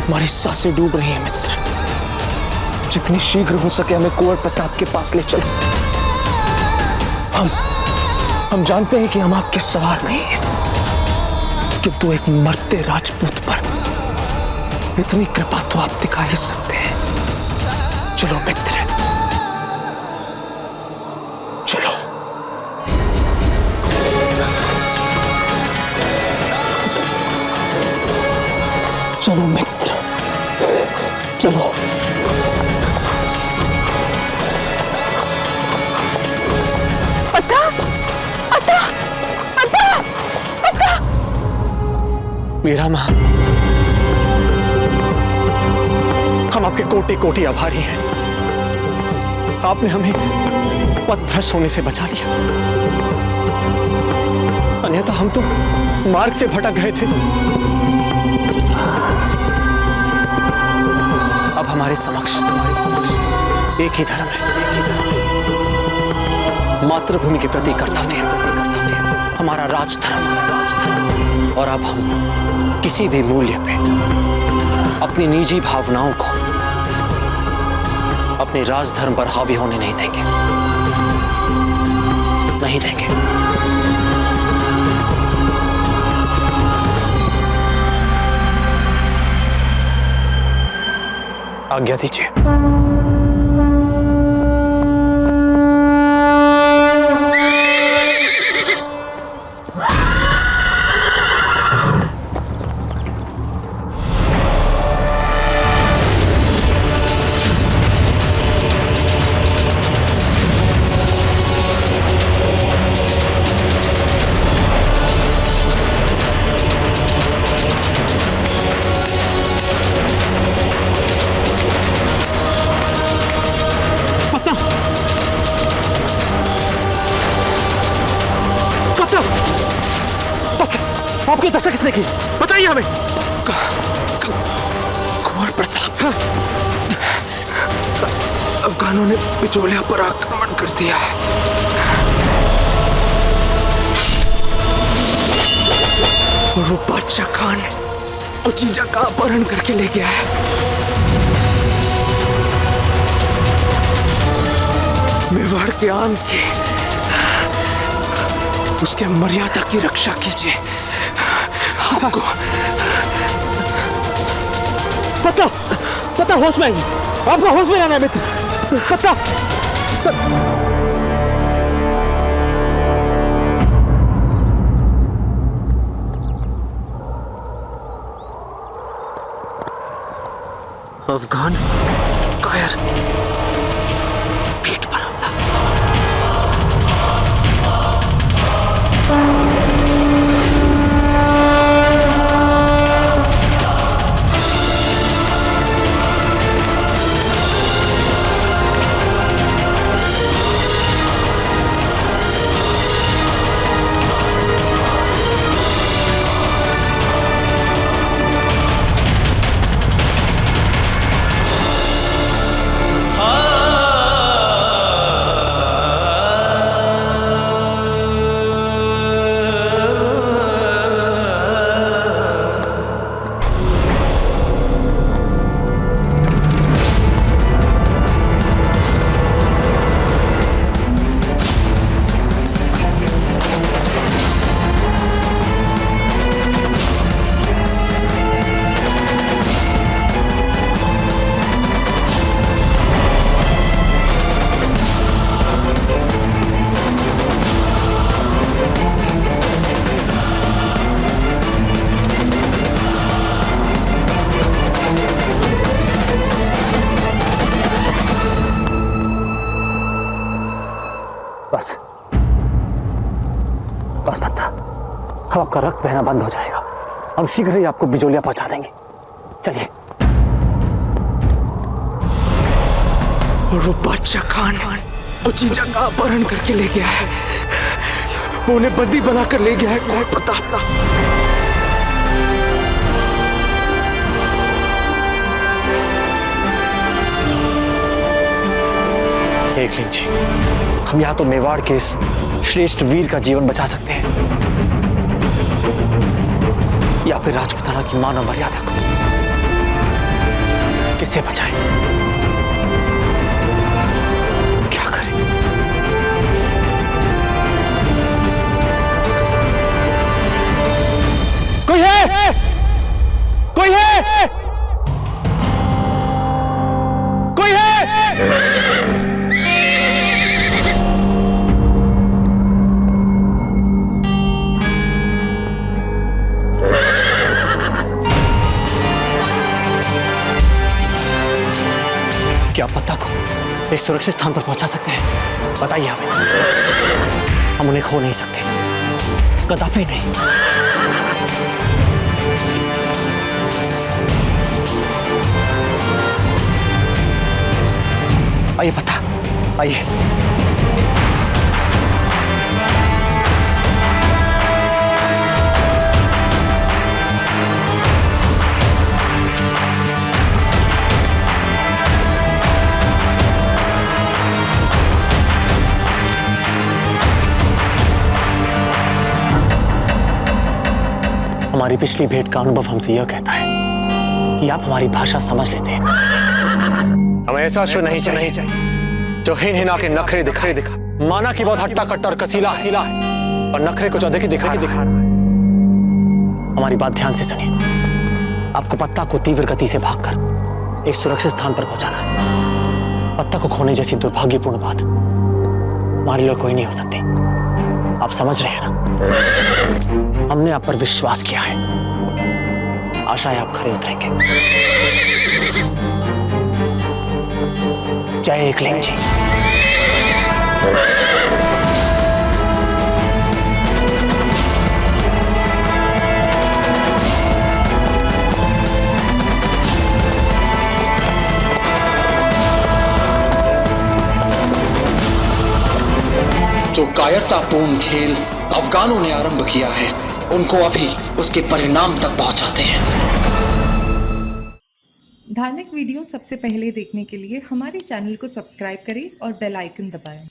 हमारी सांसें डूब रही हैं मित्र। जितनी शीघ्र हो सके हमें कुंवर प्रताप के पास ले चल। हम जानते हैं कि हम आपके सवार नहीं हैं, किंतु एक मरते राजपूत पर इतनी कृपा तो आप दिखा ही सकते हैं। चलो मित्र, चलो। चलो मित्र, चलो। मीरा मां, हम आपके कोटि कोटि आभारी हैं। आपने हमें पथभ्रष्ट होने से बचा लिया, अन्यथा हम तो मार्ग से भटक गए थे। अब हमारे समक्ष एक ही धर्म है, मातृभूमि के प्रति कर्तव्य, हमारा राजधर्म। और अब हम किसी भी मूल्य पे अपनी निजी भावनाओं को अपने राजधर्म पर हावी होने नहीं देंगे, नहीं देंगे। आज्ञा दीजिए। आपकी दशा किसने की? बताइए हमें। कुंवर प्रताप, अफगानों ने बिजोलिया पर आक्रमण कर दिया है। और वो बादशाह खान और जीजा का अपहरण करके ले गया है। मेवाड़ के आन की, उसके मर्यादा की रक्षा कीजिए। आपको पता होश में आइए, आपको होश में आना है मित्र। पता अफगान कायर पीठ पर हमला। बस पत्ता, अब आपका रक्त बहना बंद हो जाएगा। हम शीघ्र ही आपको बिजोलिया पहुंचा देंगे। चलिए। और वो बादशाह खान और जीजा का अपहरण करके ले गया है। वो उन्हें बंदी बनाकर ले गया है कुंवर प्रताप। एकलिंग जी, हम या तो मेवाड़ के इस श्रेष्ठ वीर का जीवन बचा सकते हैं या फिर राजपुताना की मान और मर्यादा को। किसे बचाएं? क्या करें? कोई है? कोई है? कोई है? क्या पत्ता को एक सुरक्षित स्थान पर पहुंचा सकते हैं? बताइए हमें। हम उन्हें खो नहीं सकते, कदापि नहीं। आइए पत्ता, आइए। हमारी पिछली भेंट का अनुभव हमसे यह कहता है कि आप हमारी भाषा समझ लेते हैं। हमें ऐसा अश्व नहीं चाहिए जो हिन हिना के नखरे दिखा। माना कि बहुत हट्टा कट्टा और कसीला है और नखरे को ज्यादा दिखा रहा है। हमारी बात ध्यान से सुनिए। आपको पत्ता को तीव्र गति से भागकर एक सुरक्षित स्थान पर पहुंचाना है। पत्ता को खोने जैसी दुर्भाग्यपूर्ण बात हमारे लिए कोई नहीं हो सकती। आप समझ रहे हैं ना? हमने आप पर विश्वास किया है। आशा है आप खरे उतरेंगे। जय एकलिंग जी। जो कायरतापूर्ण खेल अफगानों ने आरंभ किया है, उनको अभी उसके परिणाम तक पहुंचाते हैं। धार्मिक वीडियो सबसे पहले देखने के लिए हमारे चैनल को सब्सक्राइब करें और बेल आइकन दबाएं।